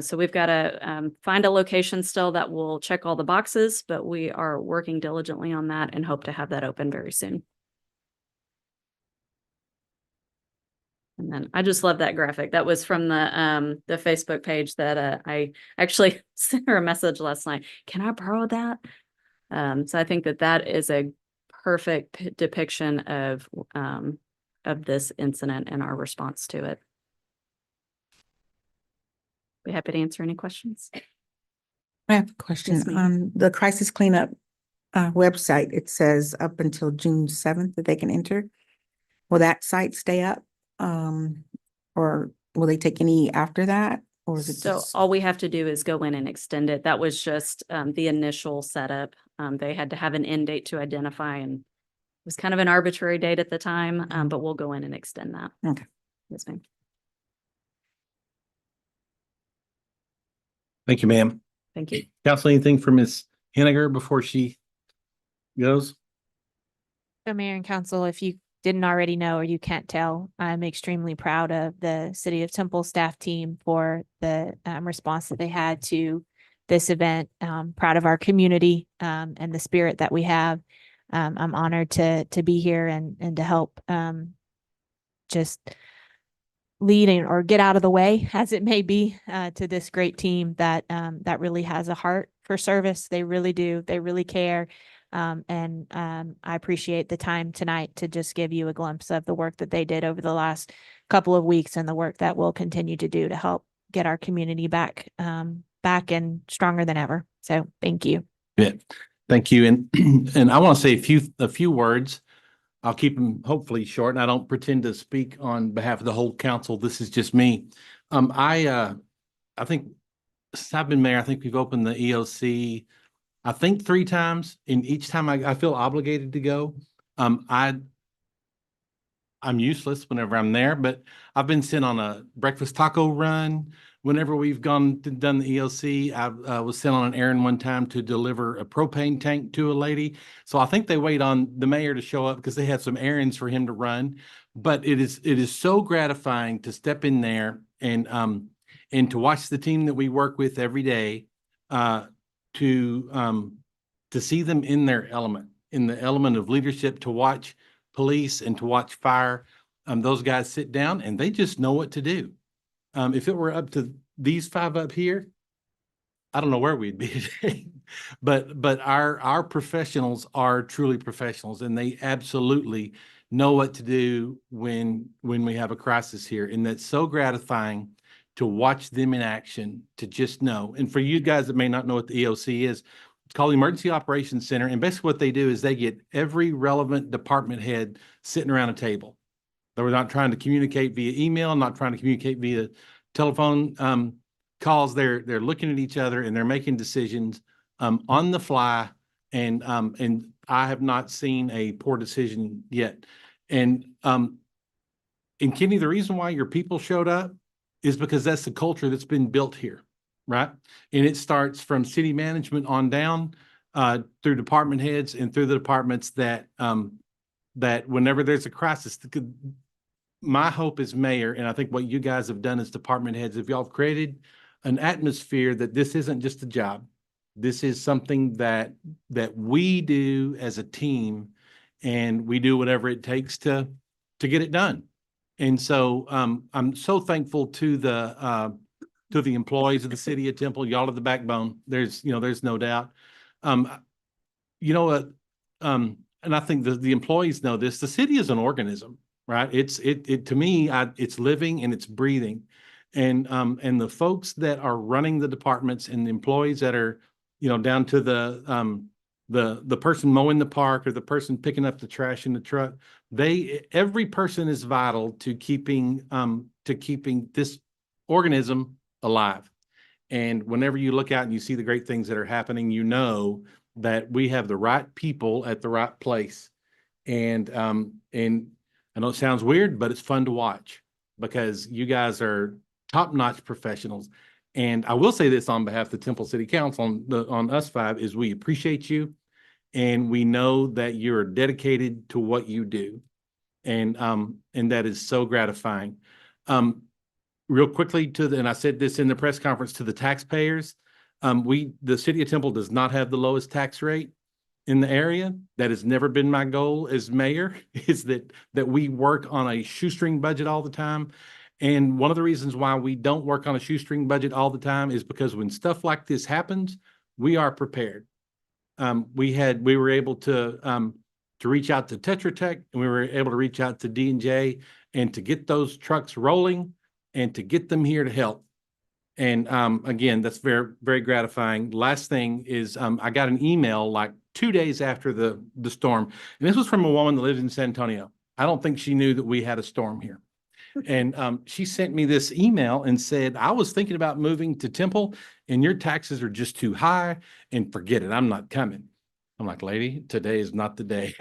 So we've got to find a location still that will check all the boxes, but we are working diligently on that and hope to have that open very soon. And then I just love that graphic. That was from the Facebook page that I actually sent her a message last night. Can I borrow that? So I think that is a perfect depiction of this incident and our response to it. Be happy to answer any questions. I have a question. Yes, ma'am. On the crisis cleanup website, it says up until June 7th that they can enter. Will that site stay up? Or will they take any after that? Or is it So just? all we have to do is go in and extend it. That was just the initial setup. They had to have an end date to identify, and it was kind of an arbitrary date at the time, but we'll go in and extend that. Okay. Yes, ma'am. Thank you, ma'am. Thank you. Council, anything for Ms. Henniger before she goes? So Mayor and Council, if you didn't already know or you can't tell, I'm extremely proud of the City of Temple staff team for the response that they had to this event. Proud of our community and the spirit that we have. I'm honored to be here and to help just lead or get out of the way, as it may be, to this great team that really has a heart for service. They really do. They really care. And I appreciate the time tonight to just give you a glimpse of the work that they did over the last couple of weeks and the work that we'll continue to do to help get our community back and stronger than ever. So thank you. Yeah, thank you. And I want to say a few words. I'll keep them hopefully short, and I don't pretend to speak on behalf of the whole council. This is just me. I think since I've been mayor, I think we've opened the EOC, I think 3 times, and each time I feel obligated to go. I'm useless whenever I'm there, but I've been sent on a breakfast taco run. Whenever we've done the EOC, I was sent on an errand one time to deliver a propane tank to a lady. So I think they wait on the mayor to show up because they had some errands for him to run. But it is so gratifying to step in there and to watch the team that we work with every day, to see them in their element, in the element of leadership, to watch police and to watch fire. Those guys sit down and they just know what to do. If it were up to these 5 up here, I don't know where we'd be today. But our professionals are truly professionals, and they absolutely know what to do when we have a crisis here. And that's so gratifying to watch them in action, to just know. And for you guys that may not know what the EOC is, it's called the Emergency Operations Center. And basically what they do is they get every relevant department head sitting around a table. They're not trying to communicate via email, not trying to communicate via telephone calls. They're looking at each other and they're making decisions on the fly. And I have not seen a poor decision yet. And Kenny, the reason why your people showed up is because that's the culture that's been built here, right? And it starts from city management on down through department heads and through the departments that that whenever there's a crisis, my hope as mayor, and I think what you guys have done as department heads, if y'all have created an atmosphere that this isn't just a job. This is something that we do as a team, and we do whatever it takes to get it done. And so I'm so thankful to the employees of the city of Temple. Y'all are the backbone. There's no doubt. You know what? And I think the employees know this. The city is an organism, right? It to me, it's living and it's breathing. And the folks that are running the departments and the employees that are, down to the person mowing the park or the person picking up the trash in the truck, every person is vital to keeping this organism alive. And whenever you look out and you see the great things that are happening, you know that we have the right people at the right place. And I know it sounds weird, but it's fun to watch because you guys are top-notch professionals. And I will say this on behalf of the Temple City Council on us five is we appreciate you. And we know that you're dedicated to what you do. And that is so gratifying. Real quickly and I said this in the press conference to the taxpayers, the city of Temple does not have the lowest tax rate in the area. That has never been my goal as mayor, is that we work on a shoestring budget all the time. And one of the reasons why we don't work on a shoestring budget all the time is because when stuff like this happens, we are prepared. We were able to reach out to Tetra Tech, and we were able to reach out to D&J and to get those trucks rolling and to get them here to help. And again, that's very, very gratifying. Last thing is I got an email like 2 days after the storm, and this was from a woman that lives in San Antonio. I don't think she knew that we had a storm here. And she sent me this email and said, I was thinking about moving to Temple and your taxes are just too high and forget it. I'm not coming. I'm like, lady, today is not the day.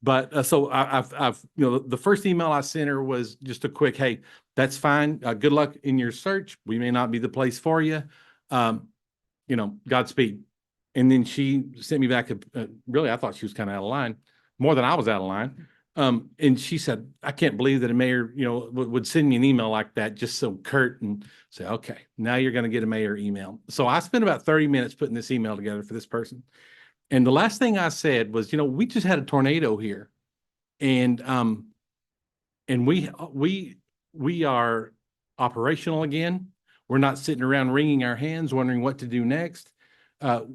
But so I've the first email I sent her was just a quick, hey, that's fine. Good luck in your search. We may not be the place for you. Godspeed. And then she sent me back really, I thought she was kind of out of line, more than I was out of line. And she said, I can't believe that a mayor, would send me an email like that, just so curt, and say, okay, now you're going to get a mayor email. So I spent about 30 minutes putting this email together for this person. And the last thing I said was, we just had a tornado here, and we are operational again. We're not sitting around wringing our hands, wondering what to do next.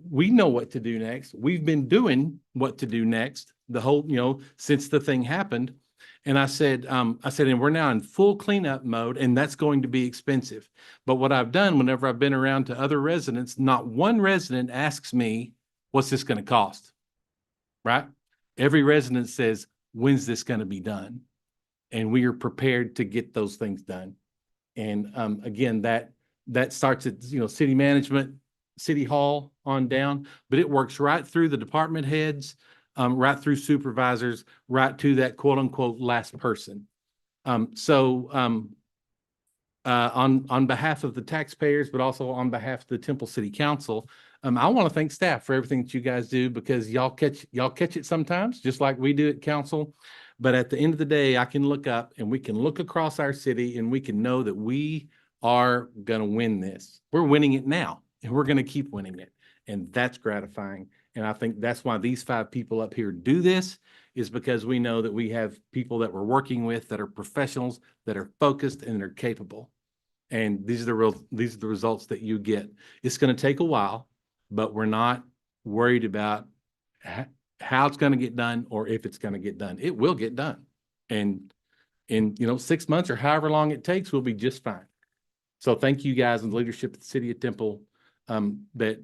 We know what to do next. We've been doing what to do next the whole, since the thing happened. And I said, and we're now in full cleanup mode, and that's going to be expensive. But what I've done whenever I've been around to other residents, not one resident asks me, what's this going to cost? Right? Every resident says, when's this going to be done? And we are prepared to get those things done. And again, that starts at, city management, city hall on down, but it works right through the department heads, right through supervisors, right to that quote unquote last person. On behalf of the taxpayers, but also on behalf of the Temple City Council, I want to thank staff for everything that you guys do, because y'all catch it sometimes, just like we do at council. But at the end of the day, I can look up and we can look across our city and we can know that we are going to win this. We're winning it now, and we're going to keep winning it. And that's gratifying. And I think that's why these 5 people up here do this, is because we know that we have people that we're working with that are professionals, that are focused, and are capable. And these are the results that you get. It's going to take a while, but we're not worried about how it's going to get done or if it's going to get done. It will get done. And in 6 months or however long it takes, we'll be just fine. So thank you guys and the leadership of the city of Temple that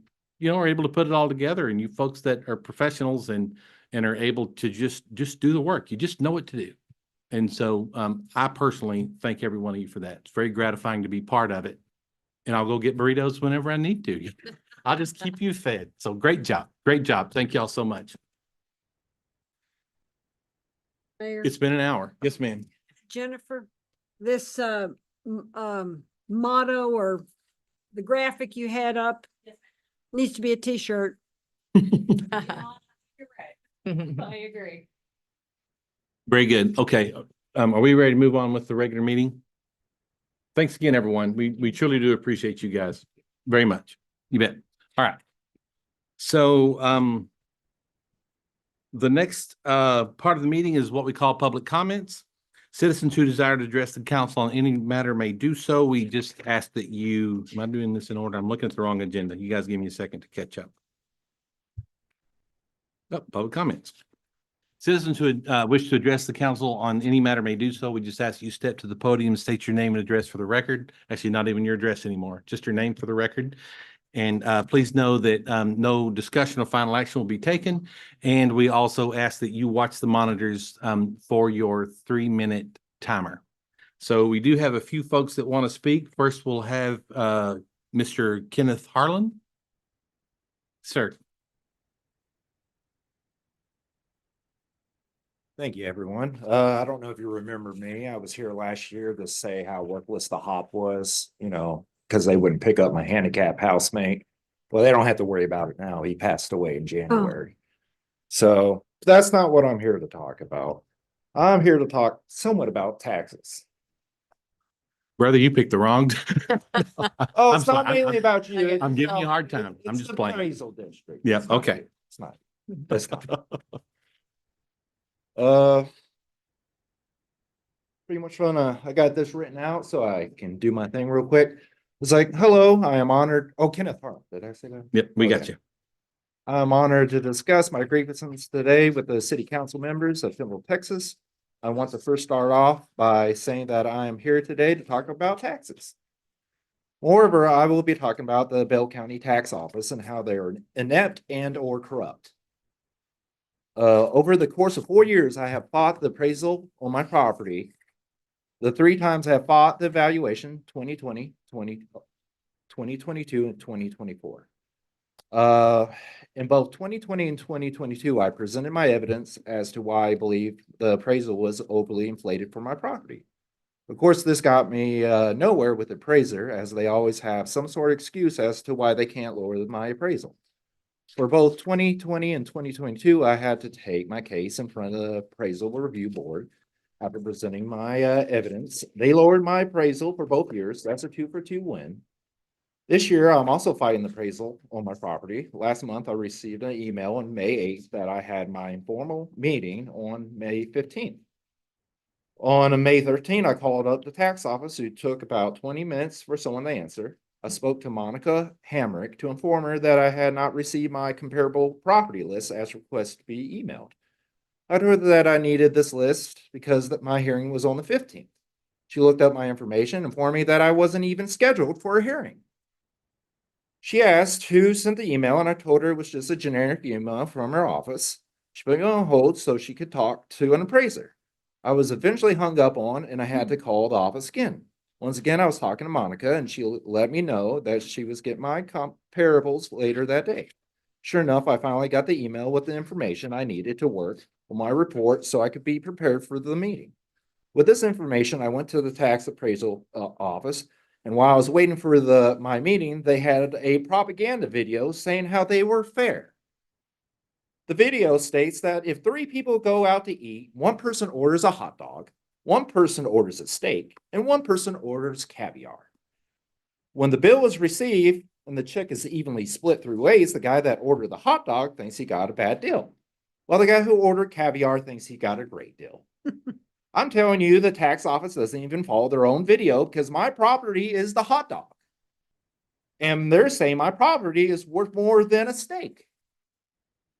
are able to put it all together, and you folks that are professionals and are able to just do the work. You just know what to do. And so I personally thank every one of you for that. It's very gratifying to be part of it. And I'll go get burritos whenever I need to. I'll just keep you fed. So great job. Great job. Thank y'all so much. Mayor, It's been an hour. Yes, ma'am. Jennifer, this motto or the graphic you had up needs to be a t-shirt. I agree. Very good. Okay. Are we ready to move on with the regular meeting? Thanks again, everyone. We truly do appreciate you guys very much. You bet. All right. So, the next, part of the meeting is what we call public comments. Citizens who desire to address the council on any matter may do so. We just ask that you, am I doing this in order? I'm looking at the wrong agenda. You guys give me a second to catch up. Oh, public comments. Citizens who wish to address the council on any matter may do so. We just ask you step to the podium, state your name and address for the record. Actually, not even your address anymore, just your name for the record. And please know that no discussion or final action will be taken. And we also ask that you watch the monitors for your 3-minute timer. So we do have a few folks that want to speak. First, we'll have Mr. Kenneth Harlan. Sir. Thank you, everyone. I don't know if you remember me. I was here last year to say how worthless the hop was, because they wouldn't pick up my handicap housemate. Well, they don't have to worry about it now. He passed away in January. So that's not what I'm here to talk about. I'm here to talk somewhat about taxes. Brother, you picked the wrong. Oh, I'm it's not sorry. mainly about you. I'm giving you a hard time. I'm It's just the playing. appraisal district. Yeah, It's not okay. you. It's not. It's not. Pretty much I got this written out so I can do my thing real quick. It's like, hello, I am honored. Oh, Kenneth Hart, did I say that? Yep, we got Okay. you. I'm honored to discuss my grievances today with the city council members of Fenville, Texas. I want to first start off by saying that I am here today to talk about taxes. Moreover, I will be talking about the Bell County Tax Office and how they are inept and or corrupt. Over the course of 4 years, I have fought the appraisal on my property. The 3 times I have fought the evaluation, 2020, 2022, and 2024. In both 2020 and 2022, I presented my evidence as to why I believe the appraisal was overly inflated for my property. Of course, this got me nowhere with the appraiser, as they always have some sort of excuse as to why they can't lower my appraisal. For both 2020 and 2022, I had to take my case in front of the appraisal review board. After presenting my evidence, they lowered my appraisal for both years. That's a 2-for-2 win. This year, I'm also fighting the appraisal on my property. Last month, I received an email on May 8th that I had my informal meeting on May 15th. On May 13th, I called up the tax office, who took about 20 minutes for someone to answer. I spoke to Monica Hamrick to inform her that I had not received my comparable property list as requested to be emailed. I told her that I needed this list because my hearing was on the 15th. She looked up my information and informed me that I wasn't even scheduled for a hearing. She asked who sent the email, and I told her it was just a generic email from her office. She put me on hold so she could talk to an appraiser. I was eventually hung up on, and I had to call the office again. Once again, I was talking to Monica, and she let me know that she was getting my comparables later that day. Sure enough, I finally got the email with the information I needed to work on my report so I could be prepared for the meeting. With this information, I went to the tax appraisal office, and while I was waiting for my meeting, they had a propaganda video saying how they were fair. The video states that if 3 people go out to eat, 1 person orders a hot dog, 1 person orders a steak, and 1 person orders caviar. When the bill is received and the check is evenly split 3 ways, the guy that ordered the hot dog thinks he got a bad deal, while the guy who ordered caviar thinks he got a great deal. I'm telling you, the tax office doesn't even follow their own video because my property is the hot dog. And they're saying my property is worth more than a steak.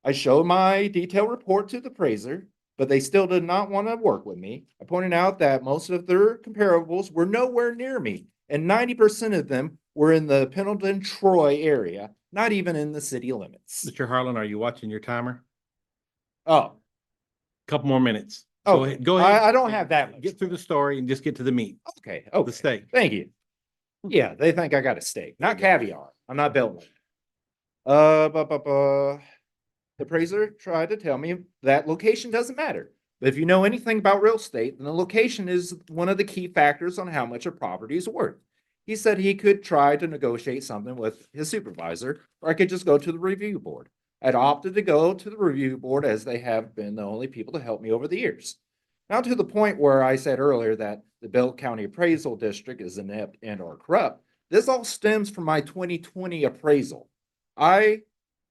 I showed my detailed report to the appraiser, but they still did not want to work with me. I pointed out that most of their comparables were nowhere near me, and 90% of them were in the Pendleton, Troy area, not even in the city limits. Mr. Harlan, are you watching your timer? Oh, Couple more minutes. Go Okay, ahead, go ahead. I don't have that much. Get through the story and just get to the meat, Okay, the okay. steak. Thank you. Yeah, they think I got a steak, not caviar. I'm not built. The appraiser tried to tell me that location doesn't matter. But if you know anything about real estate, then the location is one of the key factors on how much a property is worth. He said he could try to negotiate something with his supervisor, or I could just go to the review board. I'd opted to go to the review board as they have been the only people to help me over the years. Now to the point where I said earlier that the Bell County Appraisal District is inept and or corrupt. This all stems from my 2020 appraisal. I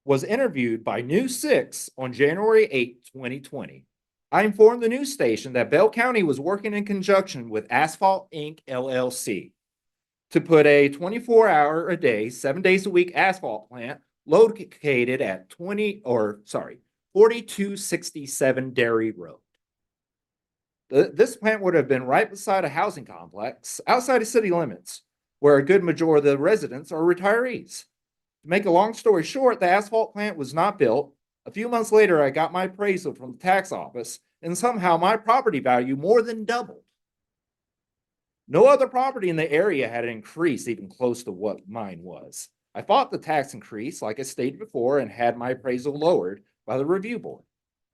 was interviewed by News 6 on January 8, 2020. I informed the news station that Bell County was working in conjunction with Asphalt Inc. LLC to put a 24-hour a day, 7 days a week asphalt plant located at 4267 Dairy Road. This plant would have been right beside a housing complex outside of city limits, where a good majority of the residents are retirees. To make a long story short, the asphalt plant was not built. A few months later, I got my appraisal from the tax office, and somehow my property value more than doubled. No other property in the area had increased even close to what mine was. I fought the tax increase, like I stated before, and had my appraisal lowered by the review board.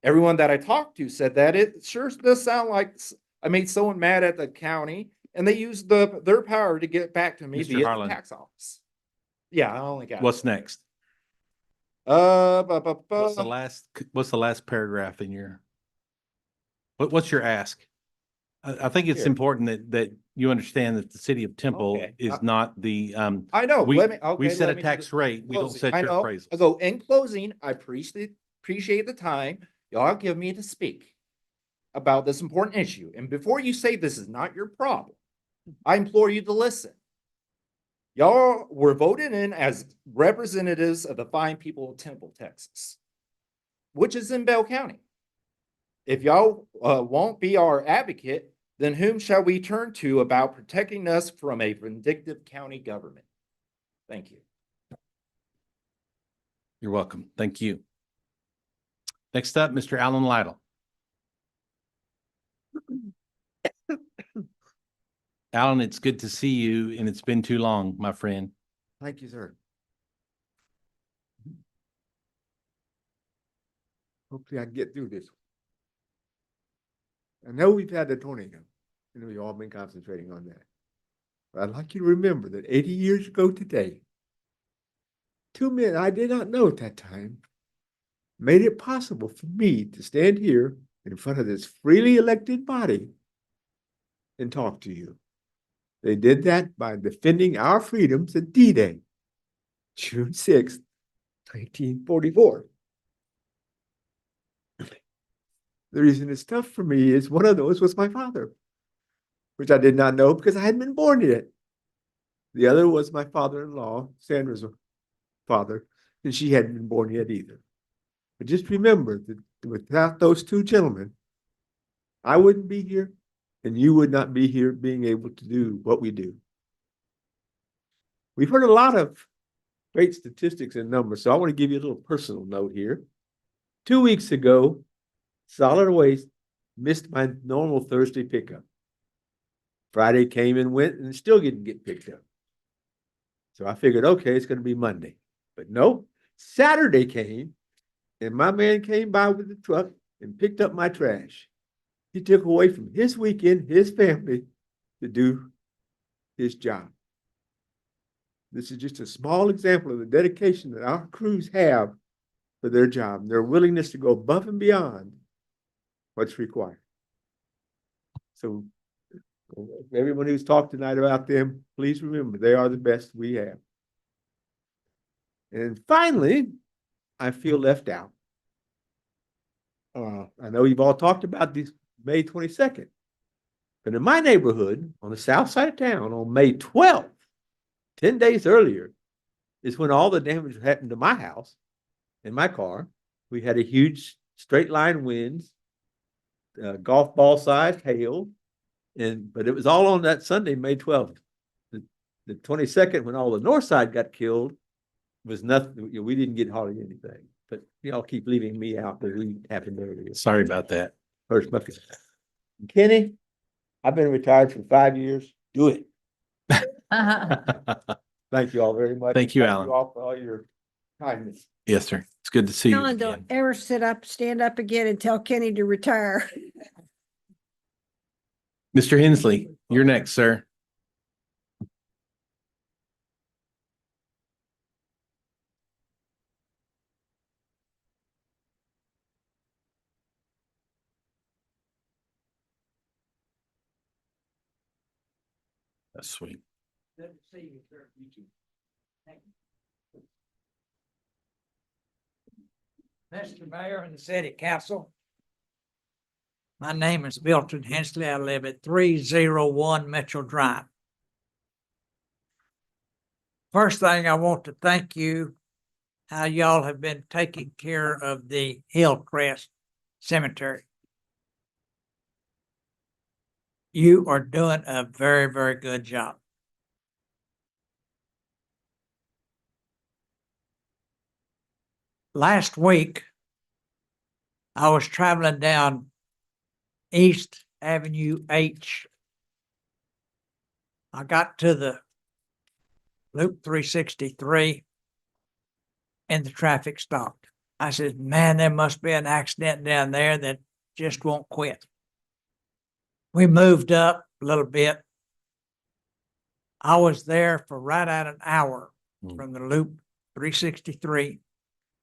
Everyone that I talked to said that it sure does sound like I made someone mad at the county, and they used their power to get back to me Mr. via the Harlan. tax office. Yeah, I only got. What's next? What's the last paragraph in your? What's your ask? I think it's Here. important that you understand that the city of Temple Okay. is not the, I know. we Okay, set a let me do tax the rate. We don't closing. set I your know. appraisals. I go, in closing, I appreciate the time y'all give me to speak about this important issue. And before you say this is not your problem, I implore you to listen. Y'all were voted in as representatives of the fine people of Temple, Texas, which is in Bell County. If y'all won't be our advocate, then whom shall we turn to about protecting us from a vindictive county government? Thank you. You're welcome. Thank you. Next up, Mr. Alan Lytle. Alan, it's good to see you, and it's been too long, my friend. Thank you, sir. Hopefully I can get through this. I know we've had the tornado, and we've all been concentrating on that. But I'd like you to remember that 80 years ago today, two men I did not know at that time made it possible for me to stand here in front of this freely elected body and talk to you. They did that by defending our freedoms at D-Day, June 6th, 1944. The reason it's tough for me is one of those was my father, which I did not know because I hadn't been born yet. The other was my father-in-law, Sandra's father, and she hadn't been born yet either. But just remember that without those two gentlemen, I wouldn't be here, and you would not be here being able to do what we do. We've heard a lot of great statistics and numbers, so I want to give you a little personal note here. 2 weeks ago, Solid Waste missed my normal Thursday pickup. Friday came and went and still didn't get picked up. So I figured, okay, it's going to be Monday. But no, Saturday came and my man came by with the truck and picked up my trash. He took away from his weekend, his family, to do his job. This is just a small example of the dedication that our crews have for their job, their willingness to go above and beyond what's required. So everyone who's talked tonight about them, please remember they are the best we have. And finally, I feel left out. I know you've all talked about this May 22nd, but in my neighborhood on the south side of town on May 12th, 10 days earlier, is when all the damage happened to my house and my car. We had a huge straight line winds, golf ball sized hail, but it was all on that Sunday, May 12th. The 22nd, when all the north side got killed, was nothing. We didn't get hardly anything. But y'all keep leaving me out, but we happened earlier. Sorry about that. First bucket. Kenny, I've been retired for 5 years. Do it. Thank you all very much. Thank you, Thank Alan. you all for all your kindness. Yes, sir. It's good to see you Alan, don't again. ever stand up again and tell Kenny to retire. Mr. Hensley, you're next, sir. That's sweet. Mr. Mayor and the City Council. My name is Milton Hensley. I live at 301 Mitchell Drive. First thing, I want to thank you how y'all have been taking care of the Hillcrest Cemetery. You are doing a very, very good job. Last week, I was traveling down East Avenue H. I got to the Loop 363 and the traffic stopped. I said, man, there must be an accident down there that just won't quit. We moved up a little bit. I was there for right at an hour from the Loop 363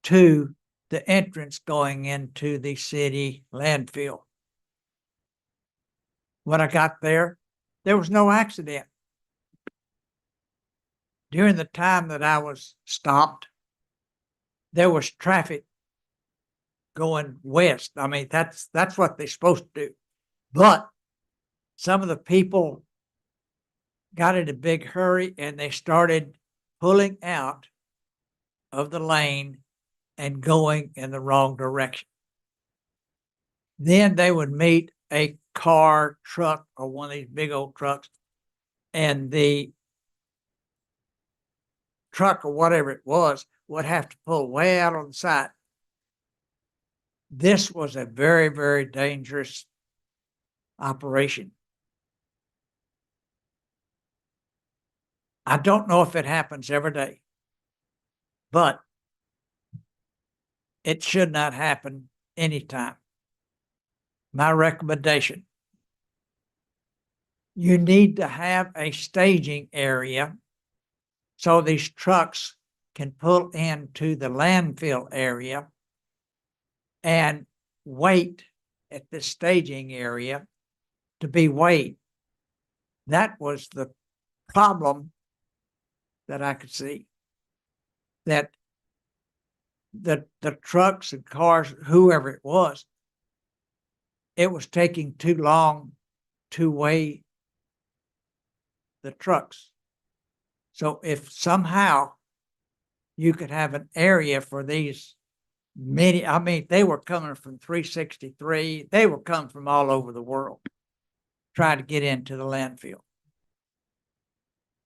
to the entrance going into the city landfill. When I got there, there was no accident. During the time that I was stopped, there was traffic going west. I mean, that's what they're supposed to do. But some of the people got in a big hurry and they started pulling out of the lane and going in the wrong direction. Then they would meet a car, truck, or one of these big old trucks, and the truck or whatever it was would have to pull way out on the side. This was a very, very dangerous operation. I don't know if it happens every day, but it should not happen anytime. My recommendation, you need to have a staging area so these trucks can pull into the landfill area and wait at the staging area to be weighed. That was the problem that I could see, that the trucks and cars, whoever it was taking too long to weigh the trucks. So if somehow you could have an area for these many, I mean, they were coming from 363, they were coming from all over the world, trying to get into the landfill.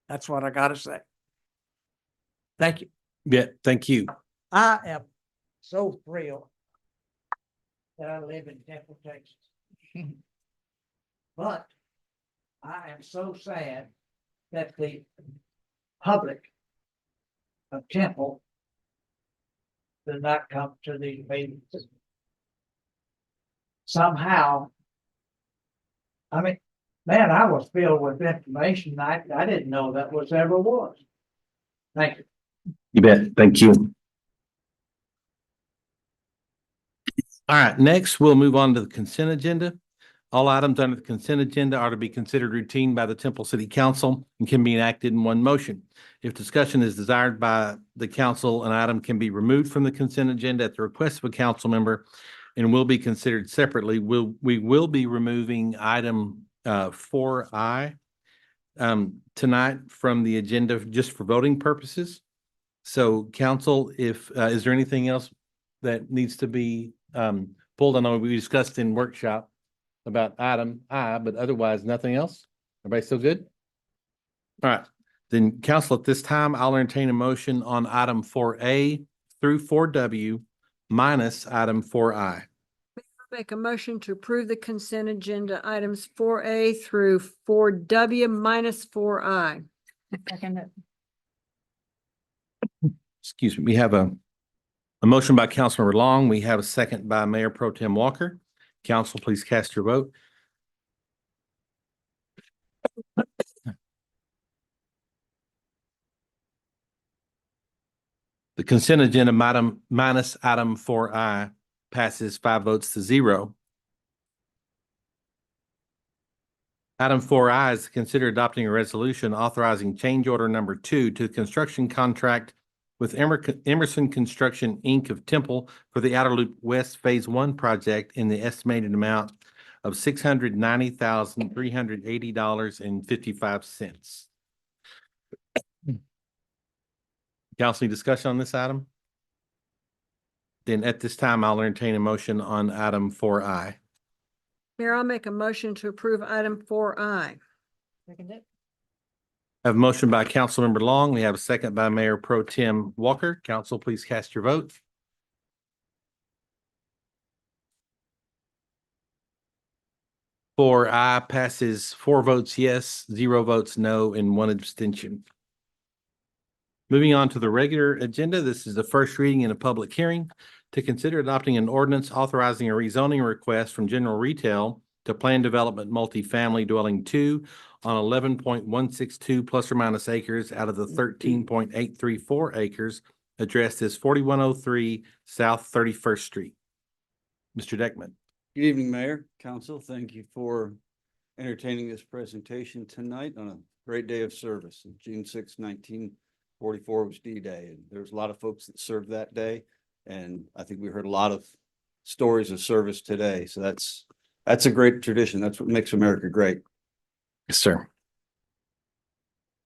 That's what I got to say. Thank you. Yeah, thank you. I am so thrilled that I live in Temple, Texas. But I am so sad that the public of Temple does not come to these meetings. Somehow, I mean, man, I was filled with information I didn't know that was ever was. Thank you. You bet. Thank you. All right, next we'll move on to the consent agenda. All items under the consent agenda are to be considered routine by the Temple City Council and can be enacted in one motion. If discussion is desired by the council, an item can be removed from the consent agenda at the request of a council member and will be considered separately. We will be removing item 4I tonight from the agenda just for voting purposes. So council, if is there anything else that needs to be pulled? I know we discussed in workshop about item I, but otherwise nothing else. Everybody still good? All right, then council, at this time, I'll entertain a motion on item 4A through 4W minus item 4I. Make a motion to approve the consent agenda items 4A through 4W minus 4I. Excuse me, we have a motion by Councilmember Long. We have a second by Mayor Pro Tem Walker. Council, please cast your vote. The consent agenda item minus item 4I passes 5 votes to 0. Item 4I is to consider adopting a resolution authorizing change order number 2 to the construction contract with Emerson Construction, Inc. of Temple for the Outer Loop West Phase 1 project in the estimated amount of $690,380.55. Council, any discussion on this item? Then at this time, I'll entertain a motion on item 4I. Mayor, I'll make a motion to approve item 4I. I have a motion by Councilmember Long. We have a second by Mayor Pro Tem Walker. Council, please cast your vote. Four I passes 4 votes yes, 0 votes no, and 1 abstention. Moving on to the regular agenda, this is the first reading in a public hearing to consider adopting an ordinance authorizing a rezoning request from general retail to planned development multifamily dwelling 2 on 11.162 plus or minus acres out of the 13.834 acres addressed as 4103 South 31st Street. Mr. Deckman. Good evening, Mayor, Council. Thank you for entertaining this presentation tonight on a great day of service. June 6, 1944 was D-Day, and there's a lot of folks that served that day. And I think we heard a lot of stories of service today. So that's a great tradition. That's what makes America great. Yes, sir.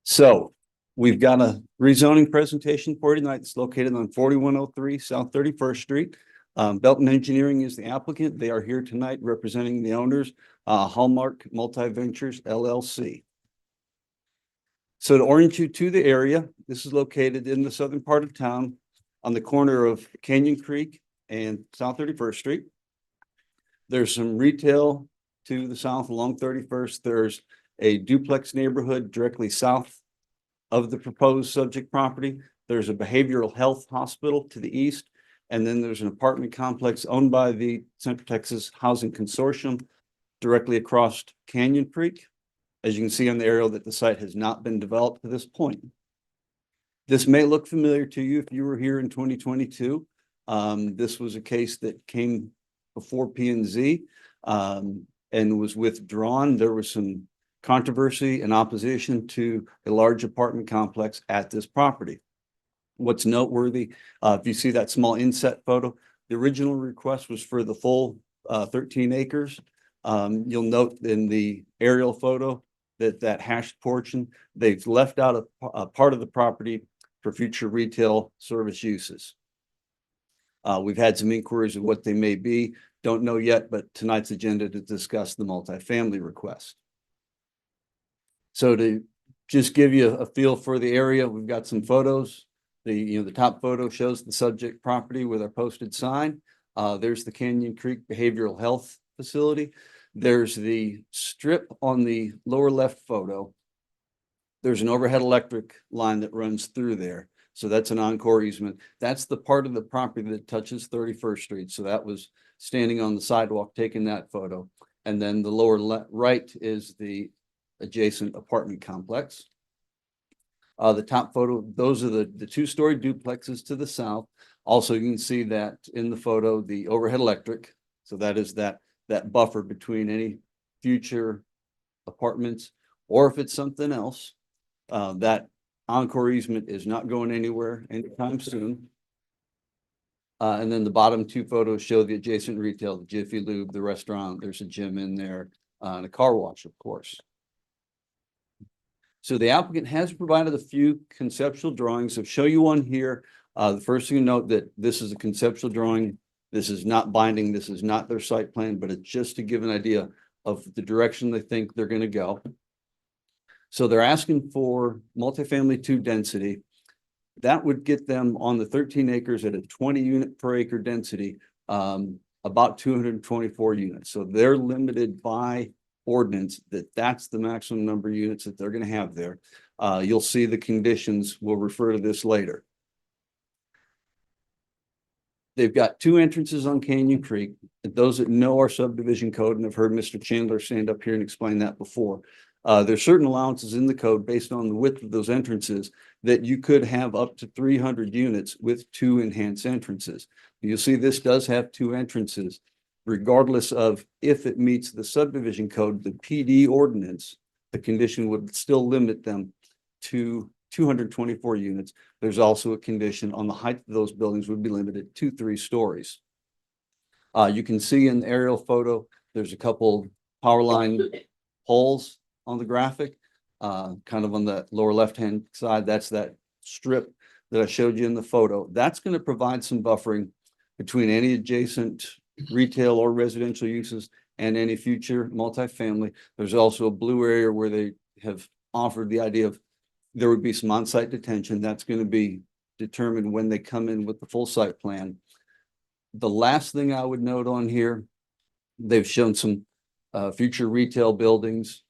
So we've got a rezoning presentation for you tonight. It's located on 4103 South 31st Street. Belton Engineering is the applicant. They are here tonight representing the owners, Hallmark Multi-Ventures LLC. So to orient you to the area, this is located in the southern part of town on the corner of Canyon Creek and South 31st Street. There's some retail to the south along 31st. There's a duplex neighborhood directly south of the proposed subject property. There's a behavioral health hospital to the east. And then there's an apartment complex owned by the Central Texas Housing Consortium directly across Canyon Creek. As you can see on the aerial that the site has not been developed to this point. This may look familiar to you if you were here in 2022. This was a case that came before P&Z and was withdrawn. There was some controversy and opposition to a large apartment complex at this property. What's noteworthy, if you see that small inset photo, the original request was for the full 13 acres. You'll note in the aerial photo that hashed portion, they've left out a part of the property for future retail service uses. We've had some inquiries of what they may be. Don't know yet, but tonight's agenda to discuss the multifamily request. So to just give you a feel for the area, we've got some photos. The top photo shows the subject property with our posted sign. There's the Canyon Creek Behavioral Health Facility. There's the strip on the lower left photo. There's an overhead electric line that runs through there. So that's an encore easement. That's the part of the property that touches 31st Street. So that was standing on the sidewalk taking that photo. And then the lower right is the adjacent apartment complex. The top photo, those are the 2-story duplexes to the south. Also, you can see that in the photo, the overhead electric. So that is that buffer between any future apartments, or if it's something else, that encore easement is not going anywhere anytime soon. And then the bottom 2 photos show the adjacent retail, the Jiffy Lube, the restaurant. There's a gym in there, and a car wash, of course. So the applicant has provided a few conceptual drawings. So show you one here. The first thing to note that this is a conceptual drawing. This is not binding. This is not their site plan, but it's just to give an idea of the direction they think they're going to go. So they're asking for multifamily 2 density. That would get them on the 13 acres at a 20 unit per acre density. about 224 units. So they're limited by ordinance that's the maximum number of units that they're going to have there. You'll see the conditions. We'll refer to this later. They've got two entrances on Canyon Creek. Those that know our subdivision code, and I've heard Mr. Chandler stand up here and explain that before. There's certain allowances in the code based on the width of those entrances that you could have up to 300 units with two enhanced entrances. You'll see this does have two entrances, regardless of if it meets the subdivision code, the PD ordinance, the condition would still limit them to 224 units. There's also a condition on the height of those buildings would be limited to 3 stories. You can see in the aerial photo, there's a couple power line poles on the graphic, kind of on the lower left-hand side. That's that strip that I showed you in the photo. That's going to provide some buffering between any adjacent retail or residential uses and any future multifamily. There's also a blue area where they have offered the idea of there would be some on-site detention. That's going to be determined when they come in with the full site plan. The last thing I would note on here, they've shown some future retail buildings,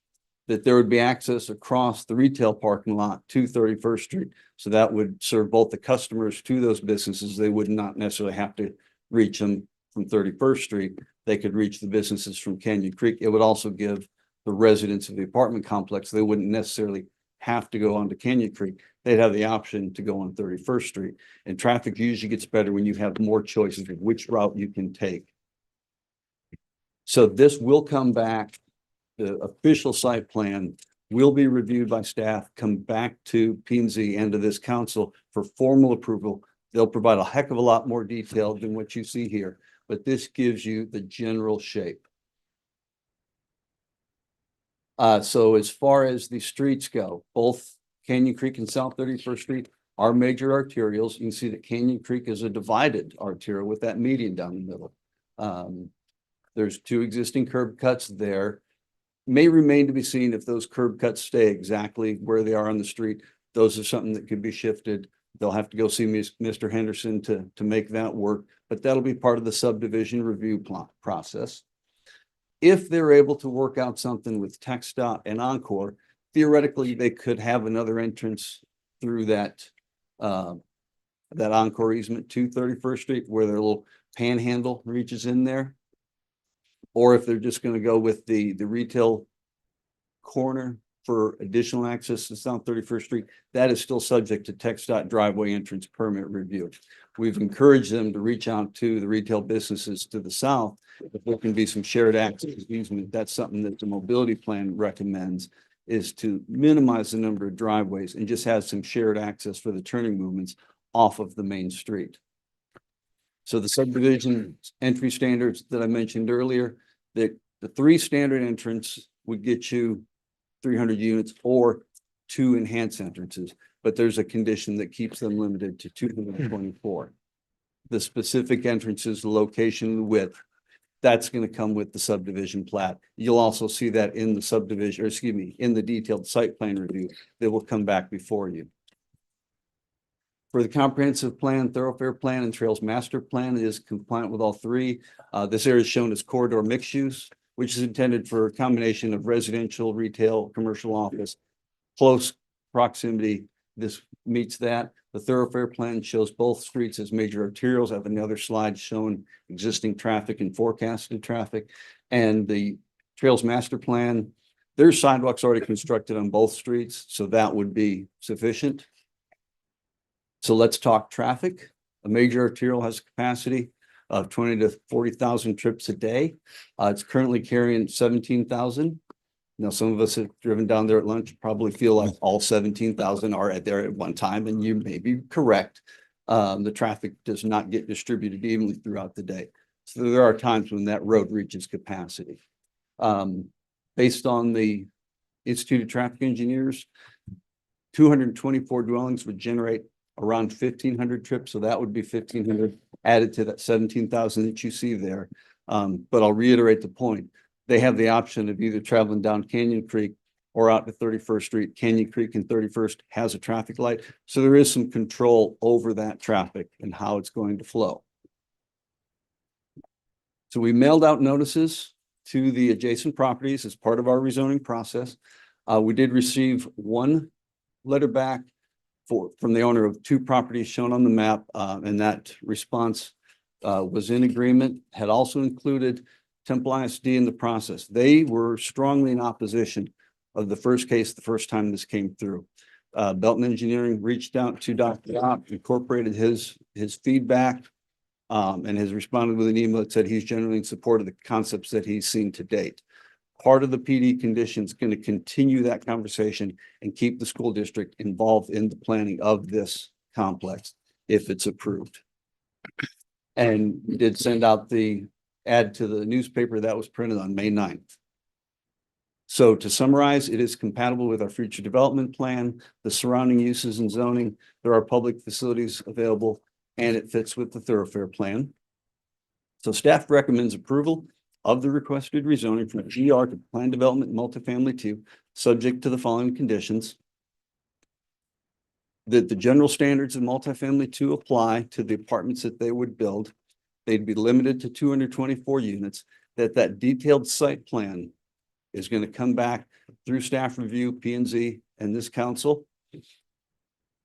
that there would be access across the retail parking lot to 31st Street. So that would serve both the customers to those businesses. They would not necessarily have to reach them from 31st Street. They could reach the businesses from Canyon Creek. It would also give the residents of the apartment complex, they wouldn't necessarily have to go onto Canyon Creek. They'd have the option to go on 31st Street. And traffic usually gets better when you have more choices of which route you can take. So this will come back. The official site plan will be reviewed by staff, come back to P&Z and to this council for formal approval. They'll provide a heck of a lot more detail than what you see here, but this gives you the general shape. So as far as the streets go, both Canyon Creek and South 31st Street are major arterials. You can see that Canyon Creek is a divided arterial with that median down the middle. There's 2 existing curb cuts there. May remain to be seen if those curb cuts stay exactly where they are on the street. Those are something that could be shifted. They'll have to go see Mr. Henderson to make that work, but that'll be part of the subdivision review process. If they're able to work out something with TxDOT and Encore, theoretically, they could have another entrance through that Encore easement to 31st Street where their little panhandle reaches in there. Or if they're just going to go with the retail corner for additional access to South 31st Street, that is still subject to TxDOT driveway entrance permit review. We've encouraged them to reach out to the retail businesses to the south. If there can be some shared access easement, that's something that the mobility plan recommends, is to minimize the number of driveways and just have some shared access for the turning movements off of the main street. So the subdivision entry standards that I mentioned earlier, that the 3 standard entrance would get you 300 units or 2 enhanced entrances, but there's a condition that keeps them limited to 224. The specific entrances, the location, the width, that's going to come with the subdivision plat. You'll also see that in the subdivision, or excuse me, in the detailed site plan review that will come back before you. For the comprehensive plan, thoroughfare plan, and trails master plan, it is compliant with all 3. This area is shown as corridor mixed use, which is intended for a combination of residential, retail, commercial office, close proximity. This meets that. The thoroughfare plan shows both streets as major arterials. I have another slide showing existing traffic and forecasted traffic. And the trails master plan, there's sidewalks already constructed on both streets, so that would be sufficient. So let's talk traffic. A major arterial has a capacity of 20 to 40,000 trips a day. It's currently carrying 17,000. Now, some of us have driven down there at lunch, probably feel like all 17,000 are there at one time, and you may be correct. The traffic does not get distributed evenly throughout the day. So there are times when that road reaches capacity. Based on the Institute of Traffic Engineers, 224 dwellings would generate around 1,500 trips. So that would be 1,500 added to that 17,000 that you see there. But I'll reiterate the point. They have the option of either traveling down Canyon Creek or out to 31st Street. Canyon Creek and 31st has a traffic light. So there is some control over that traffic and how it's going to flow. So we mailed out notices to the adjacent properties as part of our rezoning process. We did receive one letter back from the owner of two properties shown on the map, and that response was in agreement, had also included Temple ISD in the process. They were strongly in opposition of the first case the first time this came through. Belton Engineering reached out to Dr. Dopp, incorporated his feedback, and has responded with an email that said he's generally in support of the concepts that he's seen to date. Part of the PD condition is going to continue that conversation and keep the school district involved in the planning of this complex if it's approved. And we did send out the ad to the newspaper that was printed on May 9th. So to summarize, it is compatible with our future development plan, the surrounding uses and zoning. There are public facilities available, and it fits with the thoroughfare plan. So staff recommends approval of the requested rezoning from GR to Plan Development Multifamily 2, subject to the following conditions. That the general standards of multifamily 2 apply to the apartments that they would build. They'd be limited to 224 units, that detailed site plan is going to come back through staff review, P&Z, and this council.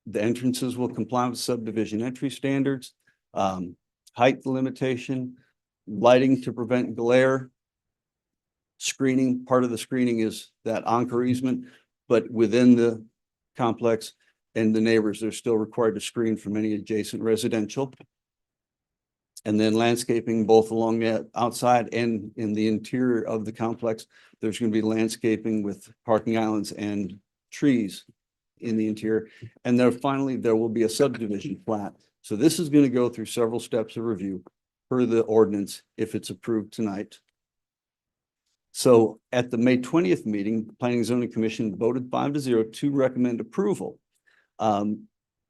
The entrances will comply with subdivision entry standards, height limitation, lighting to prevent glare. Screening, part of the screening is that anchor easement, but within the complex and the neighbors, they're still required to screen from any adjacent residential. And then landscaping both along the outside and in the interior of the complex. There's going to be landscaping with parking islands and trees in the interior. And then finally, there will be a subdivision plat. So this is going to go through several steps of review per the ordinance if it's approved tonight. So at the May 20th meeting, the Planning and Zoning Commission voted 5-0 to recommend approval.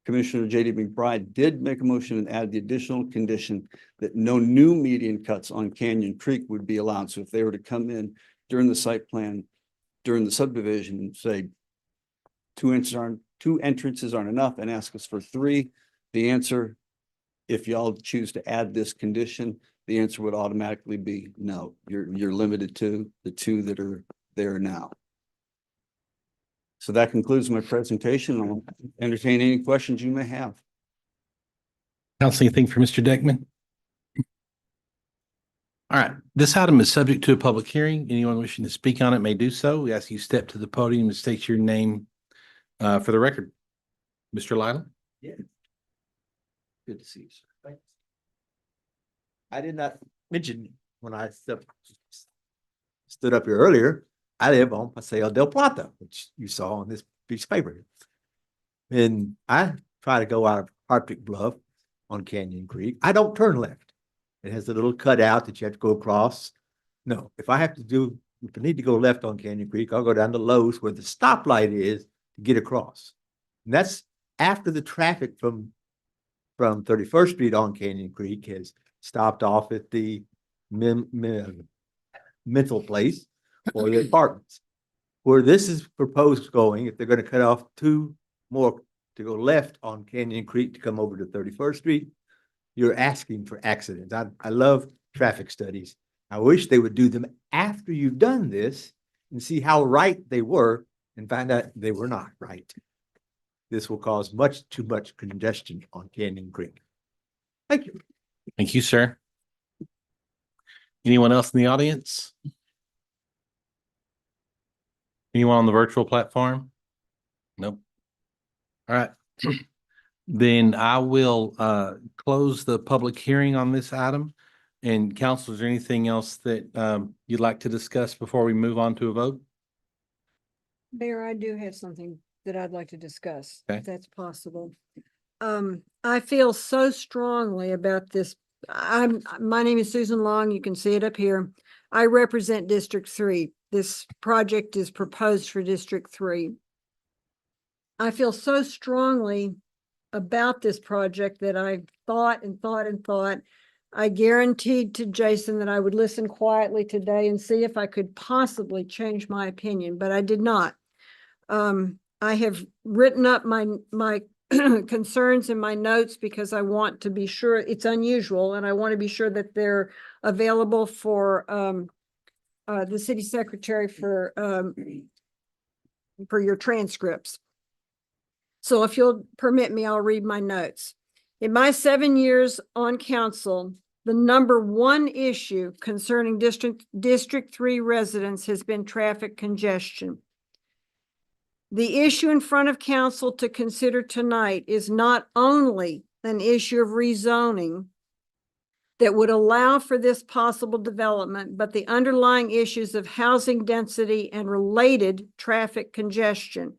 Commissioner J.D. McBride did make a motion and add the additional condition that no new median cuts on Canyon Creek would be allowed. So if they were to come in during the site plan, during the subdivision and say two entrances aren't enough and ask us for 3, the answer, if y'all choose to add this condition, the answer would automatically be no. You're limited to the 2 that are there now. So that concludes my presentation. I'll entertain any questions you may have. Council, anything for Mr. Deckman? All right, this item is subject to a public hearing. Anyone wishing to speak on it may do so. We ask you step to the podium and state your name for the record. Mr. Lila? Yeah. Good to see you, sir. Thanks. I did not mention when I stood up here earlier, I live on Paseo del Plata, which you saw on this piece of paper. And I try to go out of Hartwick Bluff on Canyon Creek. I don't turn left. It has a little cutout that you have to go across. No, if I need to go left on Canyon Creek, I'll go down to Lowe's where the stoplight is to get across. And that's after the traffic from 31st Street on Canyon Creek has stopped off at the mental place or the apartments. Where this is proposed going, if they're going to cut off 2 more to go left on Canyon Creek to come over to 31st Street, you're asking for accidents. I love traffic studies. I wish they would do them after you've done this and see how right they were and find out they were not right. This will cause much too much congestion on Canyon Creek. Thank you. Thank you, sir. Anyone else in the audience? Anyone on the virtual platform? Nope. All right. Then I will close the public hearing on this item. And council, is there anything else that you'd like to discuss before we move on to a vote? Mayor, I do have something that I'd like to discuss, Okay. if that's possible. I feel so strongly about this. My name is Susan Long. You can see it up here. I represent District 3. This project is proposed for District 3. I feel so strongly about this project that I thought and thought and thought. I guaranteed to Jason that I would listen quietly today and see if I could possibly change my opinion, but I did not. I have written up my concerns in my notes because I want to be sure it's unusual and I want to be sure that they're available for the city secretary for your transcripts. So if you'll permit me, I'll read my notes. In my 7 years on council, the number one issue concerning District 3 residents has been traffic congestion. The issue in front of council to consider tonight is not only an issue of rezoning that would allow for this possible development, but the underlying issues of housing density and related traffic congestion.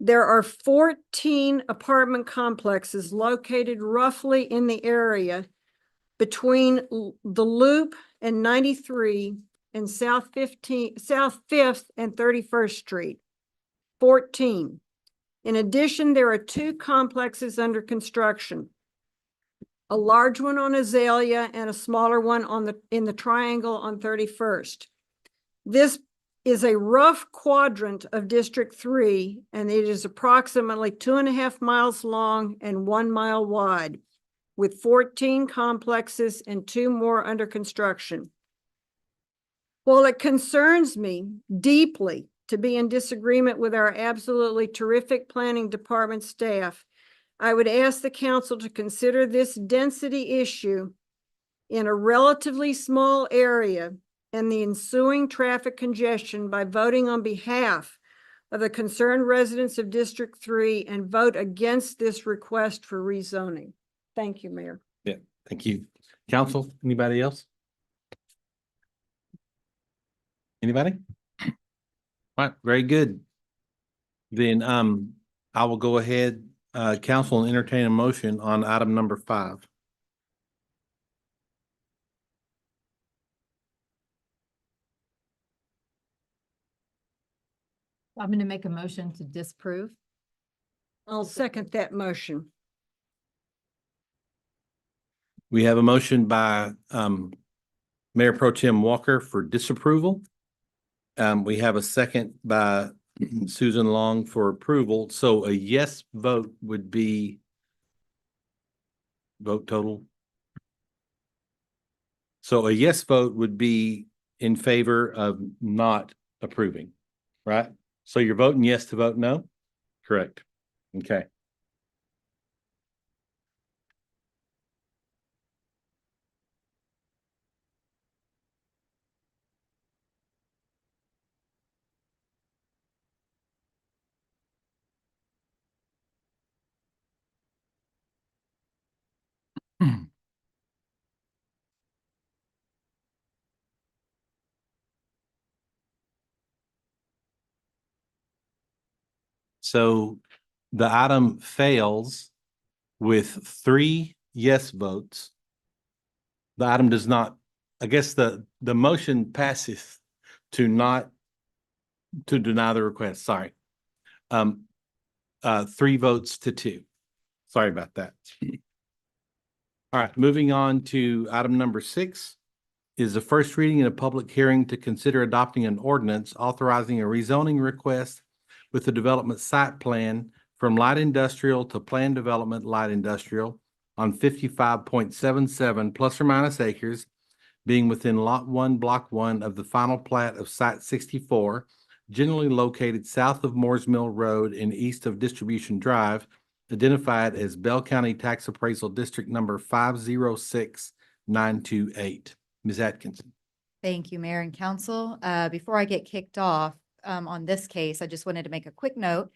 There are 14 apartment complexes located roughly in the area between the Loop and 93 and South 5th and 31st Street. 14. In addition, there are 2 complexes under construction. A large one on Azalea and a smaller one in the triangle on 31st. This is a rough quadrant of District 3, and it is approximately 2.5 miles long and 1 mile wide, with 14 complexes and 2 more under construction. While it concerns me deeply to be in disagreement with our absolutely terrific planning department staff, I would ask the council to consider this density issue in a relatively small area and the ensuing traffic congestion by voting on behalf of the concerned residents of District 3 and vote against this request for rezoning. Thank you, Mayor. Yeah, thank you. Council, anybody else? Anybody? All right, very good. Then I will go ahead, council, and entertain a motion on item number 5. I'm going to make a motion to disapprove. I'll second that motion. We have a motion by Mayor Pro Tem Walker for disapproval. We have a second by Susan Long for approval. So a yes vote would be vote total. So a yes vote would be in favor of not approving, right? So you're voting yes to vote no? Correct. Okay. So the item fails with 3 yes votes. The item does not, I guess the motion passes to deny the request, sorry. 3 votes to 2. Sorry about that. All right, moving on to item number 6 is the first reading in a public hearing to consider adopting an ordinance authorizing a rezoning request with the development site plan from light industrial to planned development light industrial on 55.77 plus or minus acres, being within Lot 1, Block 1 of the final plat of Site 64, generally located south of Moores Mill Road and east of Distribution Drive, identified as Bell County Tax Appraisal District number 506928. Ms. Atkinson. Thank you, Mayor and Council. Before I get kicked off on this case, I just wanted to make a quick note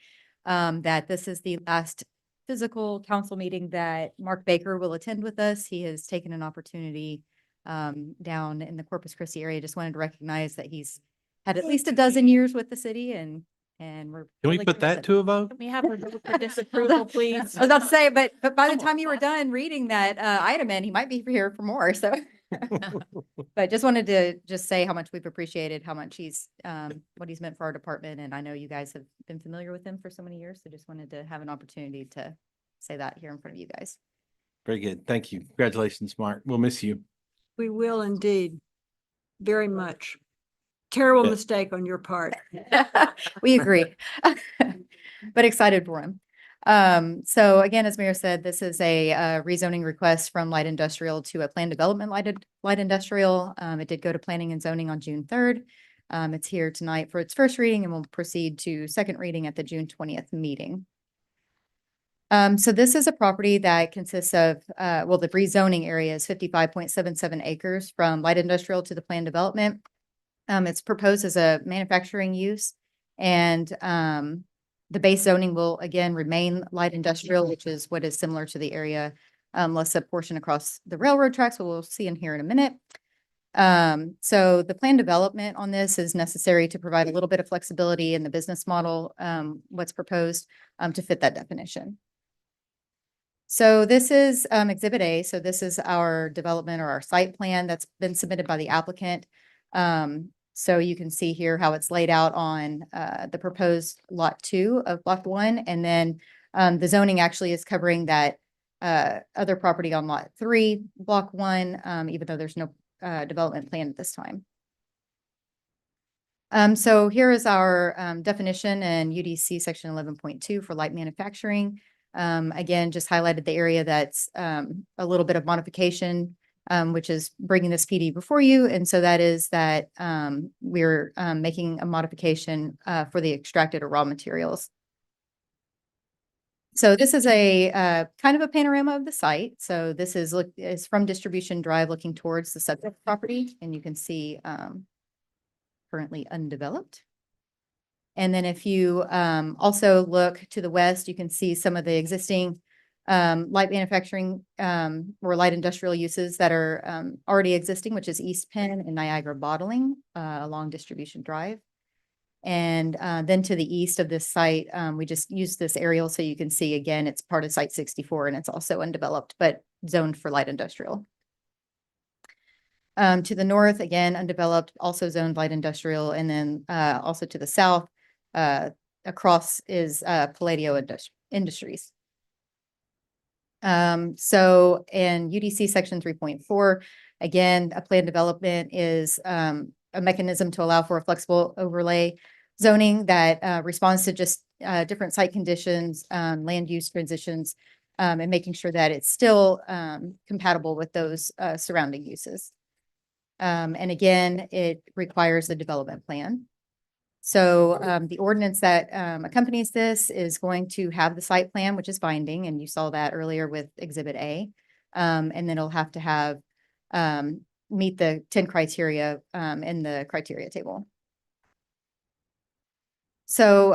that this is the last physical council meeting that Mark Baker will attend with us. He has taken an opportunity down in the Corpus Christi area. Just wanted to recognize that he's had at least a dozen years with the city, and we're. Can we really put that to a vote? Can we have a vote for disapproval, please? I was about to say, but by the time you were done reading that item in, he might be here for more, so. But just wanted to just say how much we've appreciated, how much he's, what he's meant for our department. And I know you guys have been familiar with him for so many years. So just wanted to have an opportunity to say that here in front of you guys. Very good. Thank you. Congratulations, Mark. We'll miss you. We will indeed. Very much. Terrible Yeah. mistake on your part. We agree, but excited for him. So again, as Mayor said, this is a rezoning request from light industrial to a planned development light industrial. It did go to planning and zoning on June 3rd. It's here tonight for its first reading and will proceed to second reading at the June 20th meeting. So this is a property that consists of, well, the rezoning area is 55.77 acres from light industrial to the planned development. It's proposed as a manufacturing use, and the base zoning will again remain light industrial, which is what is similar to the area, less a portion across the railroad tracks, what we'll see in here in a minute. So the planned development on this is necessary to provide a little bit of flexibility in the business model, what's proposed, to fit that definition. So this is Exhibit A. So this is our development or our site plan that's been submitted by the applicant. So you can see here how it's laid out on the proposed Lot 2 of Block 1. And then the zoning actually is covering that other property on Lot 3, Block 1, even though there's no development plan at this time. So here is our definition in UDC section 11.2 for light manufacturing. Again, just highlighted the area that's a little bit of modification, which is bringing this PD before you. And so that is that we're making a modification for the extracted or raw materials. So this is a kind of a panorama of the site. So this is from Distribution Drive looking towards the subject property, and you can see currently undeveloped. And then if you also look to the west, you can see some of the existing light manufacturing or light industrial uses that are already existing, which is East Penn and Niagara Bottling along Distribution Drive. And then to the east of this site, we just used this aerial so you can see again, it's part of Site 64 and it's also undeveloped, but zoned for light industrial. To the north, again, undeveloped, also zoned light industrial, and then also to the south, across is Palladio Industries. So in UDC section 3.4, again, a planned development is a mechanism to allow for a flexible overlay zoning that responds to just different site conditions, land use transitions, and making sure that it's still compatible with those surrounding uses. And again, it requires a development plan. So the ordinance that accompanies this is going to have the site plan, which is binding, and you saw that earlier with Exhibit A. And then it'll have to have meet the 10 criteria in the criteria table. So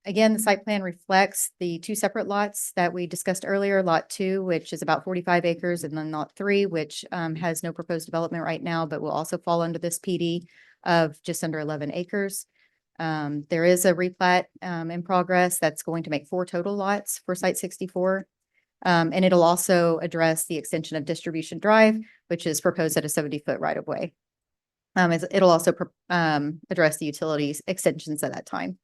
again, the site plan reflects the two separate lots that we discussed earlier, Lot 2, which is about 45 acres, and then Lot 3, which has no proposed development right now, but will also fall under this PD of just under 11 acres. There is a replat in progress that's going to make 4 total lots for Site 64. And it'll also address the extension of Distribution Drive, which is proposed at a 70-foot right-of-way. It'll also address the utilities extensions at that time.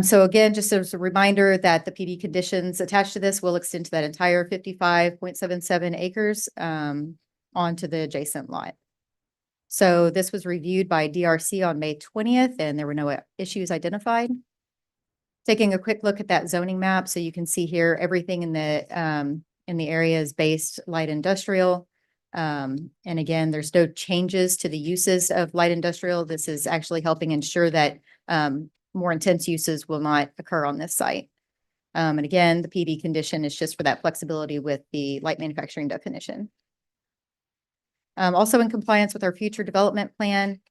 So again, just as a reminder that the PD conditions attached to this will extend to that entire 55.77 acres onto the adjacent lot. So this was reviewed by DRC on May 20th, and there were no issues identified. Taking a quick look at that zoning map, so you can see here everything in the area is based light industrial. And again, there's no changes to the uses of light industrial. This is actually helping ensure that more intense uses will not occur on this site. And again, the PD condition is just for that flexibility with the light manufacturing definition. Also in compliance with our future development plan.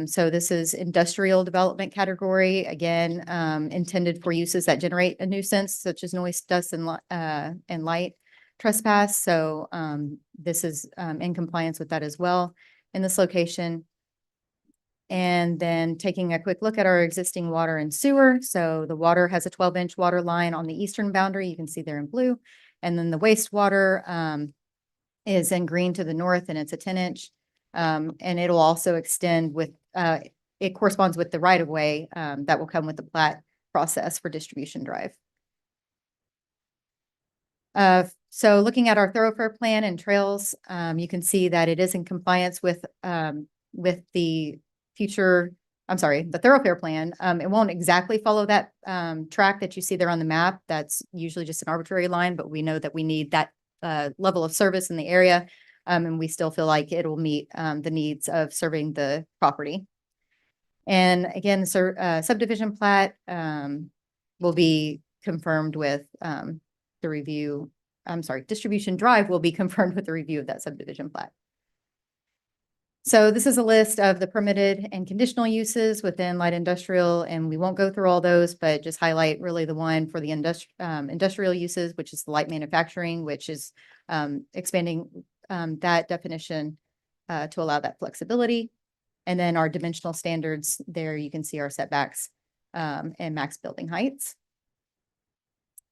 So this is industrial development category, again, intended for uses that generate a nuisance such as noise, dust, and light trespass. So this is in compliance with that as well in this location. And then taking a quick look at our existing water and sewer. So the water has a 12-inch water line on the eastern boundary. You can see there in blue. And then the wastewater is in green to the north, and it's a 10-inch. And it'll also extend with, it corresponds with the right-of-way that will come with the plat process for Distribution Drive. So looking at our thoroughfare plan and trails, you can see that it is in compliance with the future I'm sorry, the thoroughfare plan. It won't exactly follow that track that you see there on the map. That's usually just an arbitrary line, but we know that we need that level of service in the area. And we still feel like it will meet the needs of serving the property. And again, subdivision plat will be confirmed with the review. I'm sorry, distribution drive will be confirmed with the review of that subdivision plat. So this is a list of the permitted and conditional uses within light industrial, and we won't go through all those, but just highlight really the one for the industrial uses, which is the light manufacturing, which is expanding that definition to allow that flexibility. And then our dimensional standards, there you can see our setbacks and max building heights.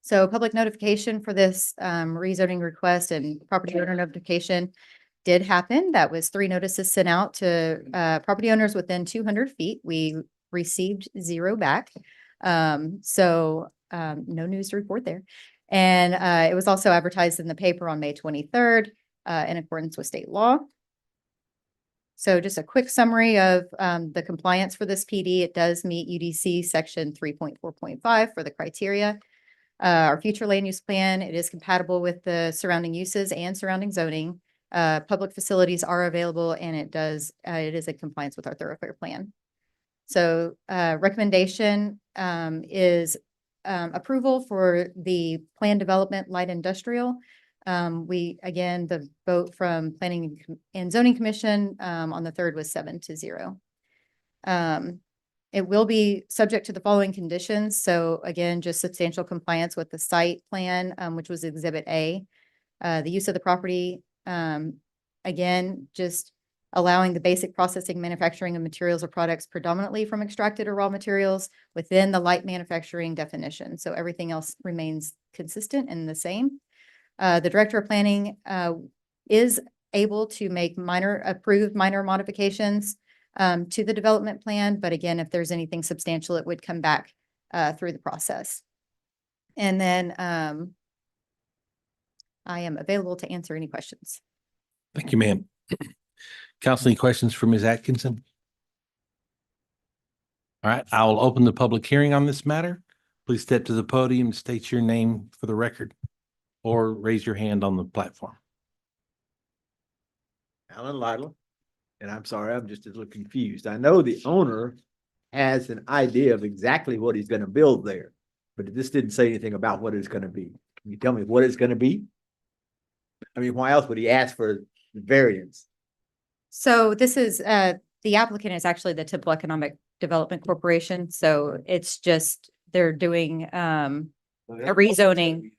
So public notification for this rezoning request and property owner notification did happen. That was 3 notices sent out to property owners within 200 feet. We received 0 back. No news to report there. And it was also advertised in the paper on May 23rd in accordance with state law. So just a quick summary of the compliance for this PD. It does meet UDC section 3.4.5 for the criteria. Our future land use plan, it is compatible with the surrounding uses and surrounding zoning. Public facilities are available, and it is in compliance with our thoroughfare plan. So recommendation is approval for the plan development light industrial. The vote from Planning and Zoning Commission on the 3rd was 7-0. It will be subject to the following conditions. So again, just substantial compliance with the site plan, which was Exhibit A. The use of the property, again, just allowing the basic processing, manufacturing of materials or products predominantly from extracted or raw materials within the light manufacturing definition. So everything else remains consistent and the same. The Director of Planning is able to make approved minor modifications to the development plan. But again, if there's anything substantial, it would come back through the process. And then I am available to answer any questions. Thank you, ma'am. Council, any questions for Ms. Atkinson? All right, I will open the public hearing on this matter. Please step to the podium and state your name for the record, or raise your hand on the platform. Alan Lytle, and I'm sorry, I'm just a little confused. I know the owner has an idea of exactly what he's gonna build there, but this didn't say anything about what it's gonna be. Can you tell me what it's gonna be? I mean, why else would he ask for the variance? So this is, the applicant is actually the Temple Economic Development Corporation. So it's just, they're doing a rezoning.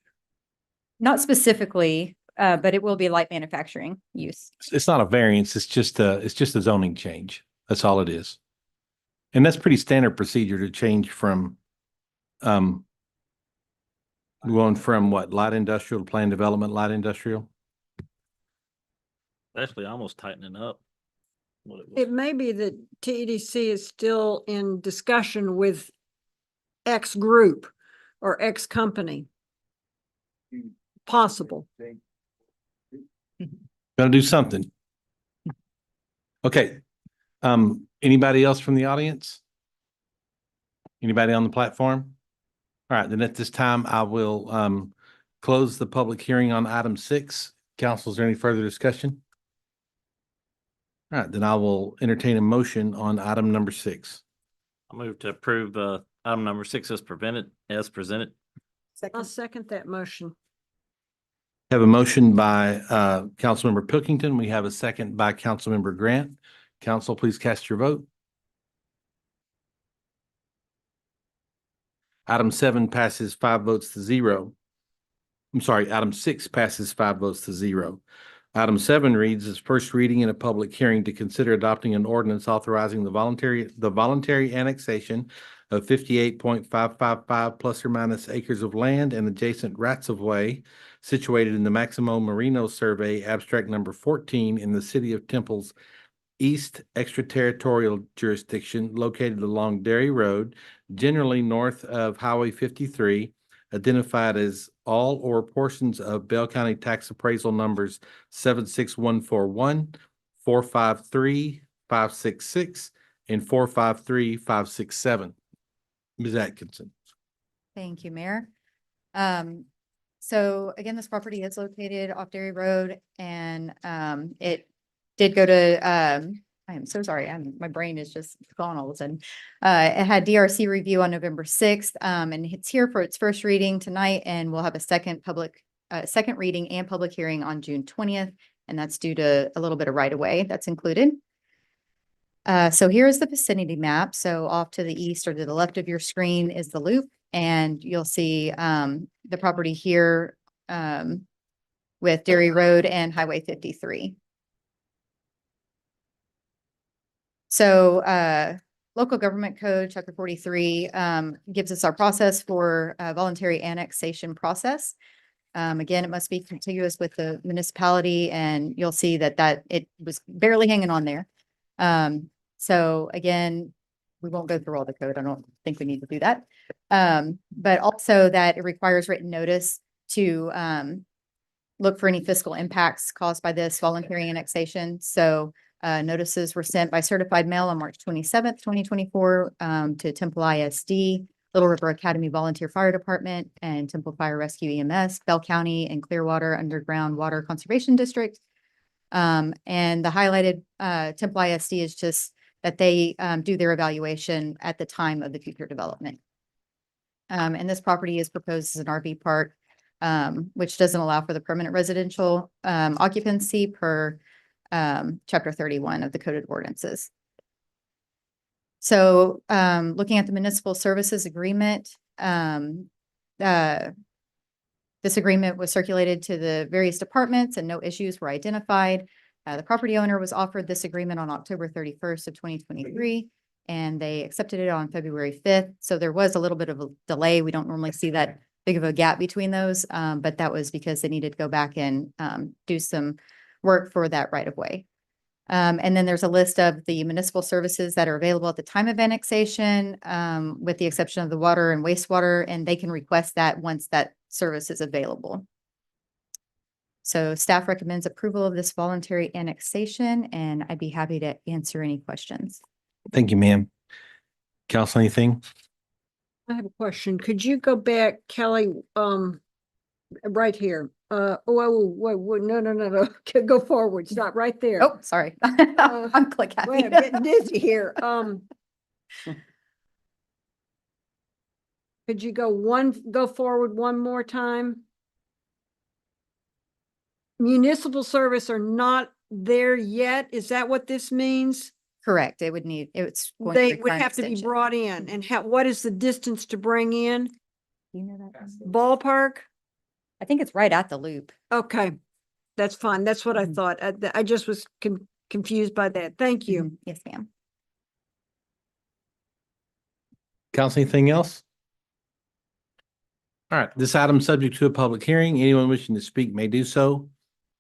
Not specifically, but it will be light manufacturing use. It's not a variance, it's just a zoning change. That's all it is. And that's pretty standard procedure to change from going from what, light industrial to planned development, light industrial? Actually, almost tightening up what it was. It may be that TEDC is still in discussion with X group or X company. Possible. Gotta do something. Okay. Anybody else from the audience? Anybody on the platform? All right, then at this time, I will close the public hearing on item 6. Council, is there any further discussion? All right, then I will entertain a motion on item number 6. I move to approve item number 6 as presented. I'll second that motion. Have a motion by Councilmember Pilkington. We have a second by Councilmember Grant. Council, please cast your vote. Item 7 passes 5 votes to 0. I'm sorry, item 6 passes 5 votes to 0. Item 7 reads as first reading in a public hearing to consider adopting an ordinance authorizing the voluntary annexation of 58.555 plus or minus acres of land and adjacent rights of way situated in the Maximo Marino Survey, abstract number 14 in the city of Temple's east extraterritorial jurisdiction located along Dairy Road, generally north of Highway 53, identified as all or portions of Bell County Tax Appraisal numbers 76141, 453, 566, and 453-567. Ms. Atkinson. Thank you, Mayor. So again, this property is located off Dairy Road and it did go to, I am so sorry, my brain is just gone all of a sudden. It had DRC review on November 6th, and it's here for its first reading tonight, and we'll have a second reading and public hearing on June 20th, and that's due to a little bit of right-of-way that's included. So here is the vicinity map. So off to the east or to the left of your screen is the loop, and you'll see the property here with Dairy Road and Highway 53. So local government code, chapter 43, gives us our process for voluntary annexation process. Again, it must be contiguous with the municipality, and you'll see that it was barely hanging on there. So again, we won't go through all the code. I don't think we need to do that. But also that it requires written notice to look for any fiscal impacts caused by this voluntary annexation. So notices were sent by certified mail on March 27th, 2024 to Temple ISD, Little River Academy Volunteer Fire Department, and Temple Fire Rescue EMS, Bell County and Clearwater Underground Water Conservation District. And the highlighted Temple ISD is just that they do their evaluation at the time of the future development. And this property is proposed as an RV park, which doesn't allow for the permanent residential occupancy per chapter 31 of the Code of Ordinances. So looking at the municipal services agreement, this agreement was circulated to the various departments and no issues were identified. The property owner was offered this agreement on October 31st of 2023, and they accepted it on February 5th. So there was a little bit of a delay. We don't normally see that big of a gap between those, but that was because they needed to go back and do some work for that right of way. And then there's a list of the municipal services that are available at the time of annexation, with the exception of the water and wastewater, and they can request that once that service is available. So staff recommends approval of this voluntary annexation, and I'd be happy to answer any questions. Thank you, ma'am. Council, anything? I have a question. Could you go back, Kelly, right here? No. Go forward. Stop right there. Oh, sorry. I'm click happy. I'm getting dizzy here. Could you go forward one more time? Municipal service are not there yet. Is that what this means? Correct. It would need, it's. going They require would an have to be extension. brought in, and what is the distance to bring in? You know that? Ballpark? I think it's right at the loop. Okay, that's fine. That's what I Mhm. thought. I just was confused by that. Thank you. Mhm. Yes, ma'am. Council, anything else? All right, this item is subject to a public hearing. Anyone wishing to speak may do so.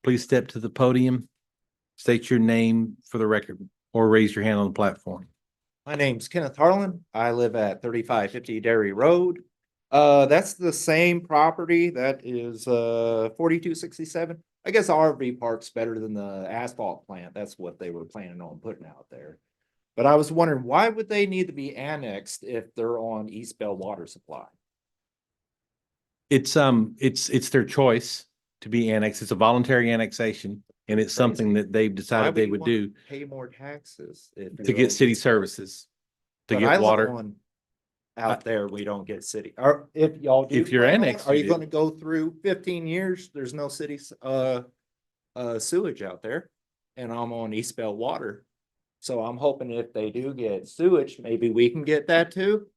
Please step to the podium, state your name for the record, or raise your hand on the platform. My name's Kenneth Harlan. I live at 3550 Dairy Road. That's the same property that is 4267. I guess the RV park's better than the asphalt plant. That's what they were planning on putting out there. But I was wondering, why would they need to be annexed if they're on East Bell Water Supply? It's their choice to be annexed. It's a voluntary annexation, and it's something that they've Why decided they you would wanna do Pay more taxes if to you're get on city East Bell? services, to But I get live water. on Out there, we don't get city, or if y'all do. If you're plan on it, annexed, Are you you do. gonna go through 15 years? There's no city, sewage out there. And I'm on East Bell Water. So I'm hoping if they do get sewage, maybe we can get that too.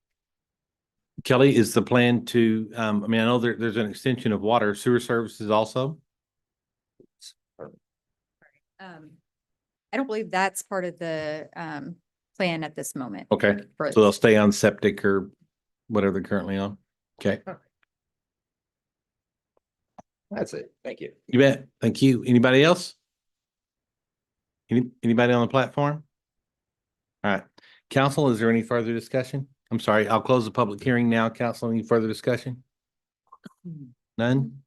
Kelly, is the plan to, I know there's an extension of water sewer services also? I don't believe that's part of the plan at this moment. Okay, For- so they'll stay on septic or whatever they're currently on. Okay, That's it. Thank you. you bet. Thank you. Anybody else? Anybody on the platform? All right, council, is there any further discussion? I'm sorry, I'll close the public hearing now. Council, any further discussion? None?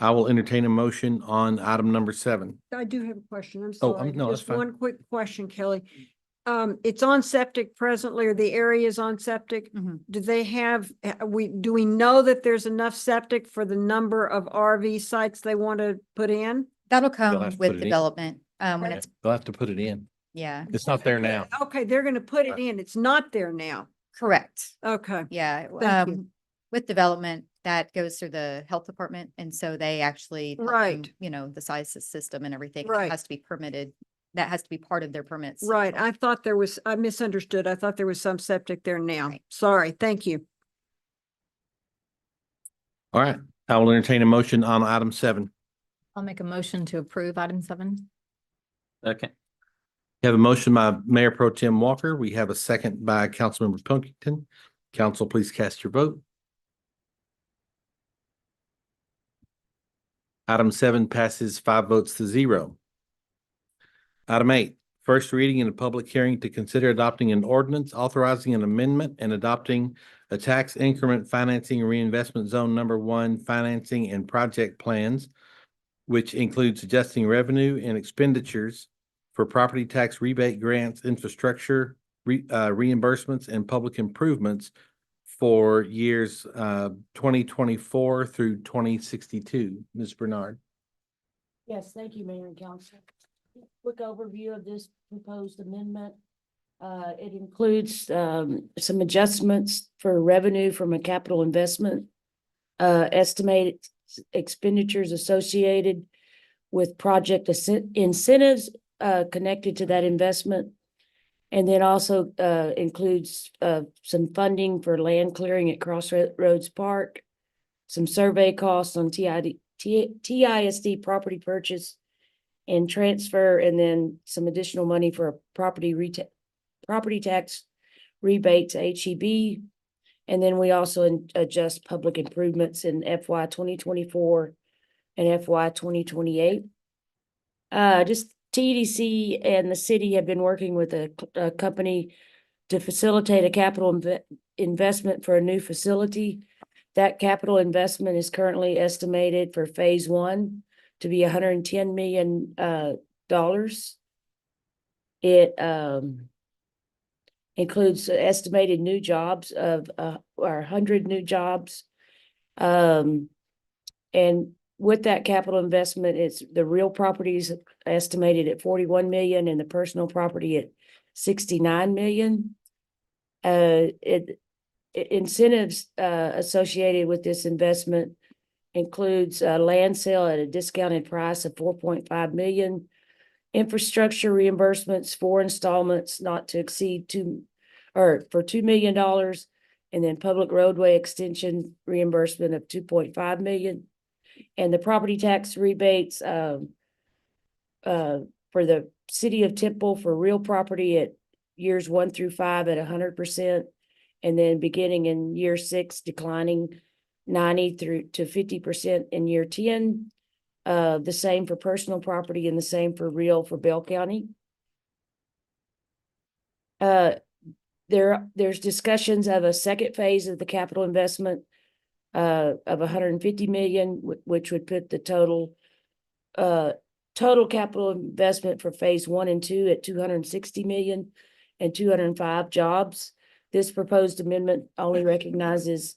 I will entertain a motion on item number 7. I do have a question. I'm Oh, sorry. no, that's Just fine. one quick question, Kelly. It's on septic presently, or the area is on septic. Mhm. Do they have, do we know that there's enough septic for the number of RV sites they want to put in? That'll have come to put with it in. development, when it's, They'll have to put it in. yeah, It's not there now. Okay, they're gonna put it in. It's not there now. correct. Okay. Yeah, Thank you. with development, that goes through the health department, and so they actually tell them, Right. you know, the size of system and everything. It Right. has to be permitted. That has to be part of their permits. Right. I thought there was, I misunderstood. I thought there was some septic there now. Right. Sorry. Thank you. All right, I will entertain a motion on item 7. I'll make a motion to approve item 7. Okay. We have a motion by Mayor Pro Tem Walker. We have a second by Councilmember Pilkington. Council, please cast your vote. Item 7 passes 5 votes to 0. Item 8, first reading in a public hearing to consider adopting an ordinance authorizing an amendment and adopting a tax increment financing reinvestment zone number 1 financing and project plans, which includes adjusting revenue and expenditures for property tax rebate grants, infrastructure reimbursements, and public improvements for years 2024 through 2062. Ms. Bernard. Yes, thank you, Mayor and Council. Quick overview of this proposed amendment. It includes some adjustments for revenue from a capital investment, estimated expenditures associated with project incentives connected to that investment. And then also includes some funding for land clearing at Crossroads Park, some survey costs on TISD property purchase and transfer, and then some additional money for a property tax rebate to HEB. And then we also adjust public improvements in FY 2024 and FY 2028. Just TDC and the city have been working with a company to facilitate a capital investment for a new facility. That capital investment is currently estimated for phase 1 to be $110 million. It includes estimated new jobs of 100 new jobs. And with that capital investment, it's the real properties estimated at 41 million and the personal property at 69 million. Incentives associated with this investment includes land sale at a discounted price of 4.5 million, infrastructure reimbursements, 4 installments not to exceed for $2 million, and then public roadway extension reimbursement of 2.5 million. And the property tax rebates for the city of Temple for real property at years 1 through 5 at 100%, and then beginning in year 6, declining 90 through to 50% in year 10. The same for personal property and the same for real for Bell County. There's discussions of a second phase of the capital investment of 150 million, which would put the total capital investment for phase 1 and 2 at 260 million and 205 jobs. This proposed amendment only recognizes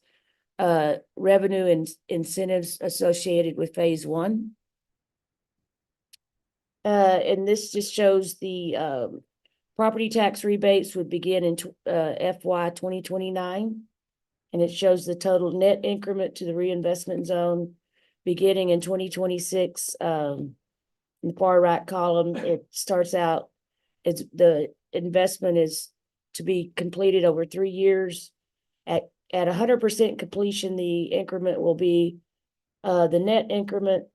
revenue and incentives associated with phase 1. And this just shows the property tax rebates would begin in FY 2029. And it shows the total net increment to the reinvestment zone beginning in 2026. In the far right column, it starts out, the investment is to be completed over 3 years. At 100% completion, the increment will be, the net increment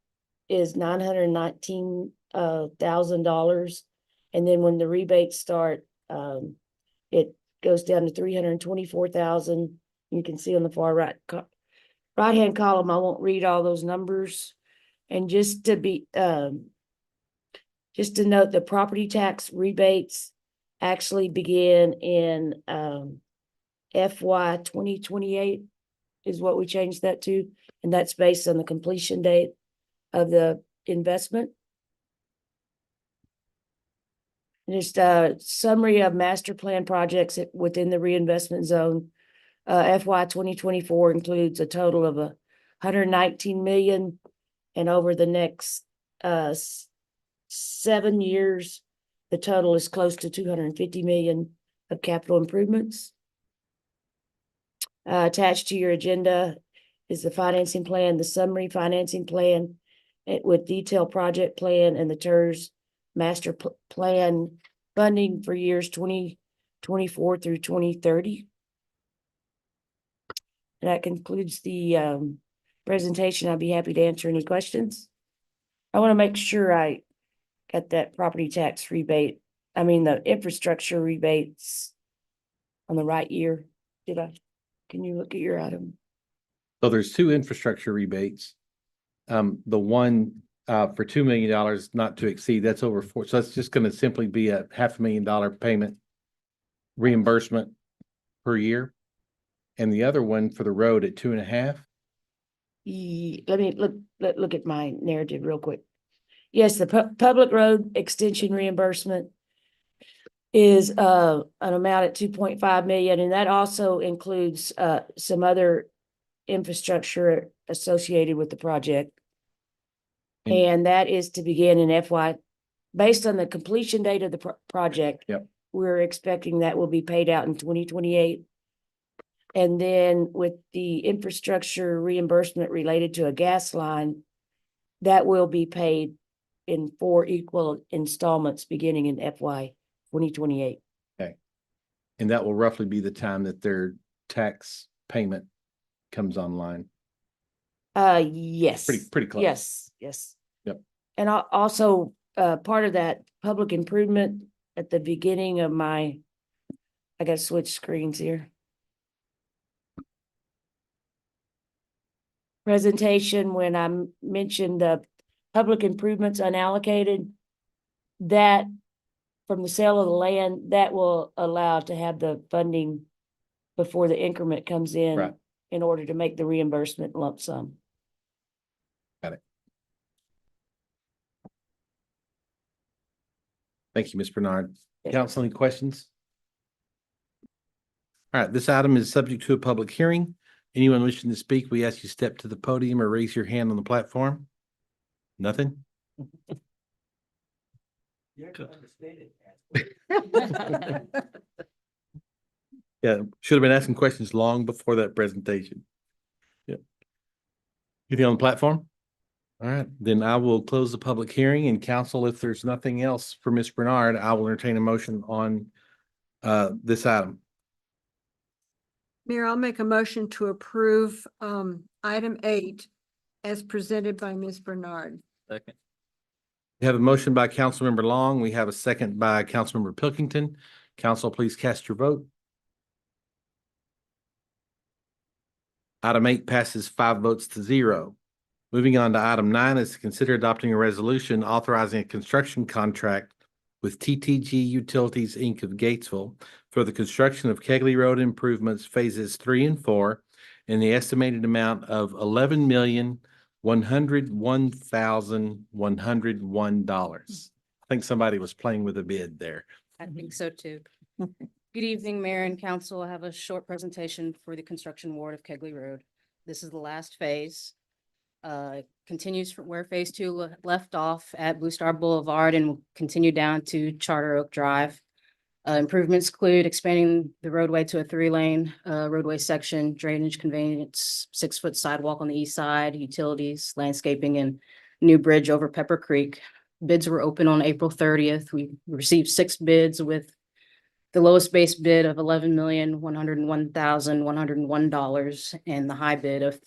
is $919,000. And then when the rebates start, it goes down to $324,000. You can see on the far right-hand column, I won't read all those numbers. And just to note, the property tax rebates actually begin in FY 2028 is what we changed that to. And that's based on the completion date of the investment. Just summary of master plan projects within the reinvestment zone. FY 2024 includes a total of 119 million. And over the next 7 years, the total is close to 250 million of capital improvements. Attached to your agenda is the financing plan, the summary financing plan with detailed project plan and the TERS master plan funding for years 2024 through 2030. That concludes the presentation. I'd be happy to answer any questions. I want to make sure I got that property tax rebate, the infrastructure rebates on the right year. Did I? Can you look at your item? So there's two infrastructure rebates. The one for $2 million not to exceed, that's over four. So that's just going to simply be a $500,000 payment reimbursement per year. And the other one for the road at 2.5. Let me look at my narrative real quick. Yes, the public road extension reimbursement is an amount at 2.5 million, and that also includes some other infrastructure associated with the project. And that is to begin in FY, based on the completion date of the project. Yep. We're expecting that will be paid out in 2028. And then with the infrastructure reimbursement related to a gas line, that will be paid in 4 equal installments beginning in FY 2028. Okay. And that will roughly be the time that their tax payment comes online. Yes. Pretty close. Yes. Yep. And also, part of that public improvement at the beginning of I gotta switch screens here. Presentation, when I mentioned the public improvements unallocated, that from the sale of the land, that will allow to have the funding before the increment comes in. Right. In order to make the reimbursement lump sum. Got it. Thank you, Ms. Bernard. Council, any questions? All right, this item is subject to a public hearing. Anyone wishing to speak, we ask you step to the podium or raise your hand on the platform. Nothing? Yeah, should have been asking questions long before that presentation. Yeah. Anything on the platform? All right, then I will close the public hearing, and council, if there's nothing else for Ms. Bernard, I will entertain a motion on this item. Mayor, I'll make a motion to approve item 8 as presented by Ms. Bernard. Second. We have a motion by Councilmember Long. We have a second by Councilmember Pilkington. Council, please cast your vote. Item 8 passes 5 votes to 0. Moving on to item 9 is to consider adopting a resolution authorizing a construction contract with TTG Utilities, Inc. of Gatesville for the construction of Kegley Road improvements phases 3 and 4 in the estimated amount of $11,101,101. I think somebody was playing with a bid there. I think so too. Good evening, Mayor and Council. I have a short presentation for the construction award of Kegley Road. This is the last phase. Continues from where phase 2 left off at Blue Star Boulevard and will continue down to Charter Oak Drive. Improvements include expanding the roadway to a 3-lane roadway section, drainage conveyance, 6-foot sidewalk on the east side, utilities, landscaping, and new bridge over Pepper Creek. Bids were open on April 30th. We received 6 bids with the lowest base bid of $11,101,101 and the high bid of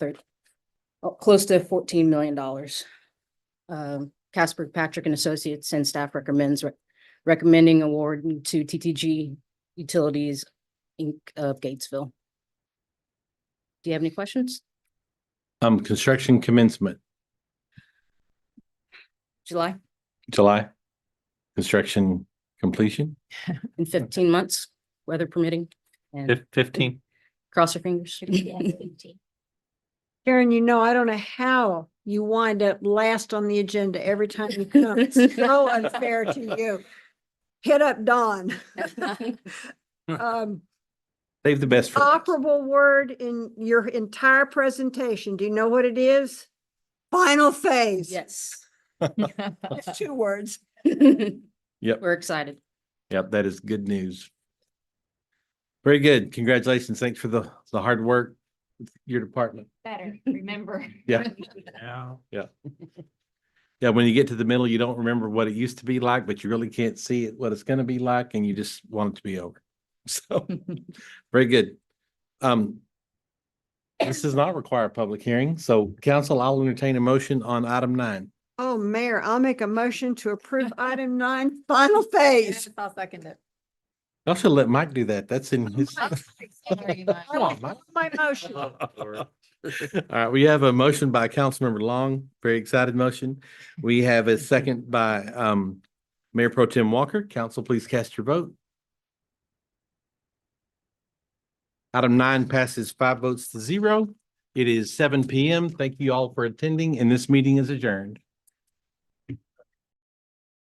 close to $14 million. Casper Patrick and Associates and staff recommending award to TTG Utilities, Inc. of Gatesville. Do you have any questions? Construction commencement, July, construction completion. in 15 months, weather permitting, and 15. cross your fingers. Karen, I don't know how you wind up last on the agenda every time you come. It's so unfair to you. hit up Dawn. Save the best for. Operable word in your entire presentation. Do you know what it is? Final phase. Yes. It's 2 words. Yep. We're excited. Yep, that is good news. Very good. Congratulations. Thanks for the hard work with your department. Better, remember. Yeah. Yeah. Yeah, when you get to the middle, you don't remember what it used to be like, but you really can't see it, what it's gonna be like, and you just want it to be over. So, very good. This does not require a public hearing, so council, I'll entertain a motion on item 9. Oh, Mayor, I'll make a motion to approve item 9, final phase. I'll second it. Y'all should let Mike do that. That's in his. Come on, Mike. My motion. All right, we have a motion by Councilmember Long, very excited motion. We have a second by Mayor Pro Tem Walker. Council, please cast your vote. Item 9 passes 5 votes to 0. It is 7 p.m. Thank you all for attending, and this meeting is adjourned.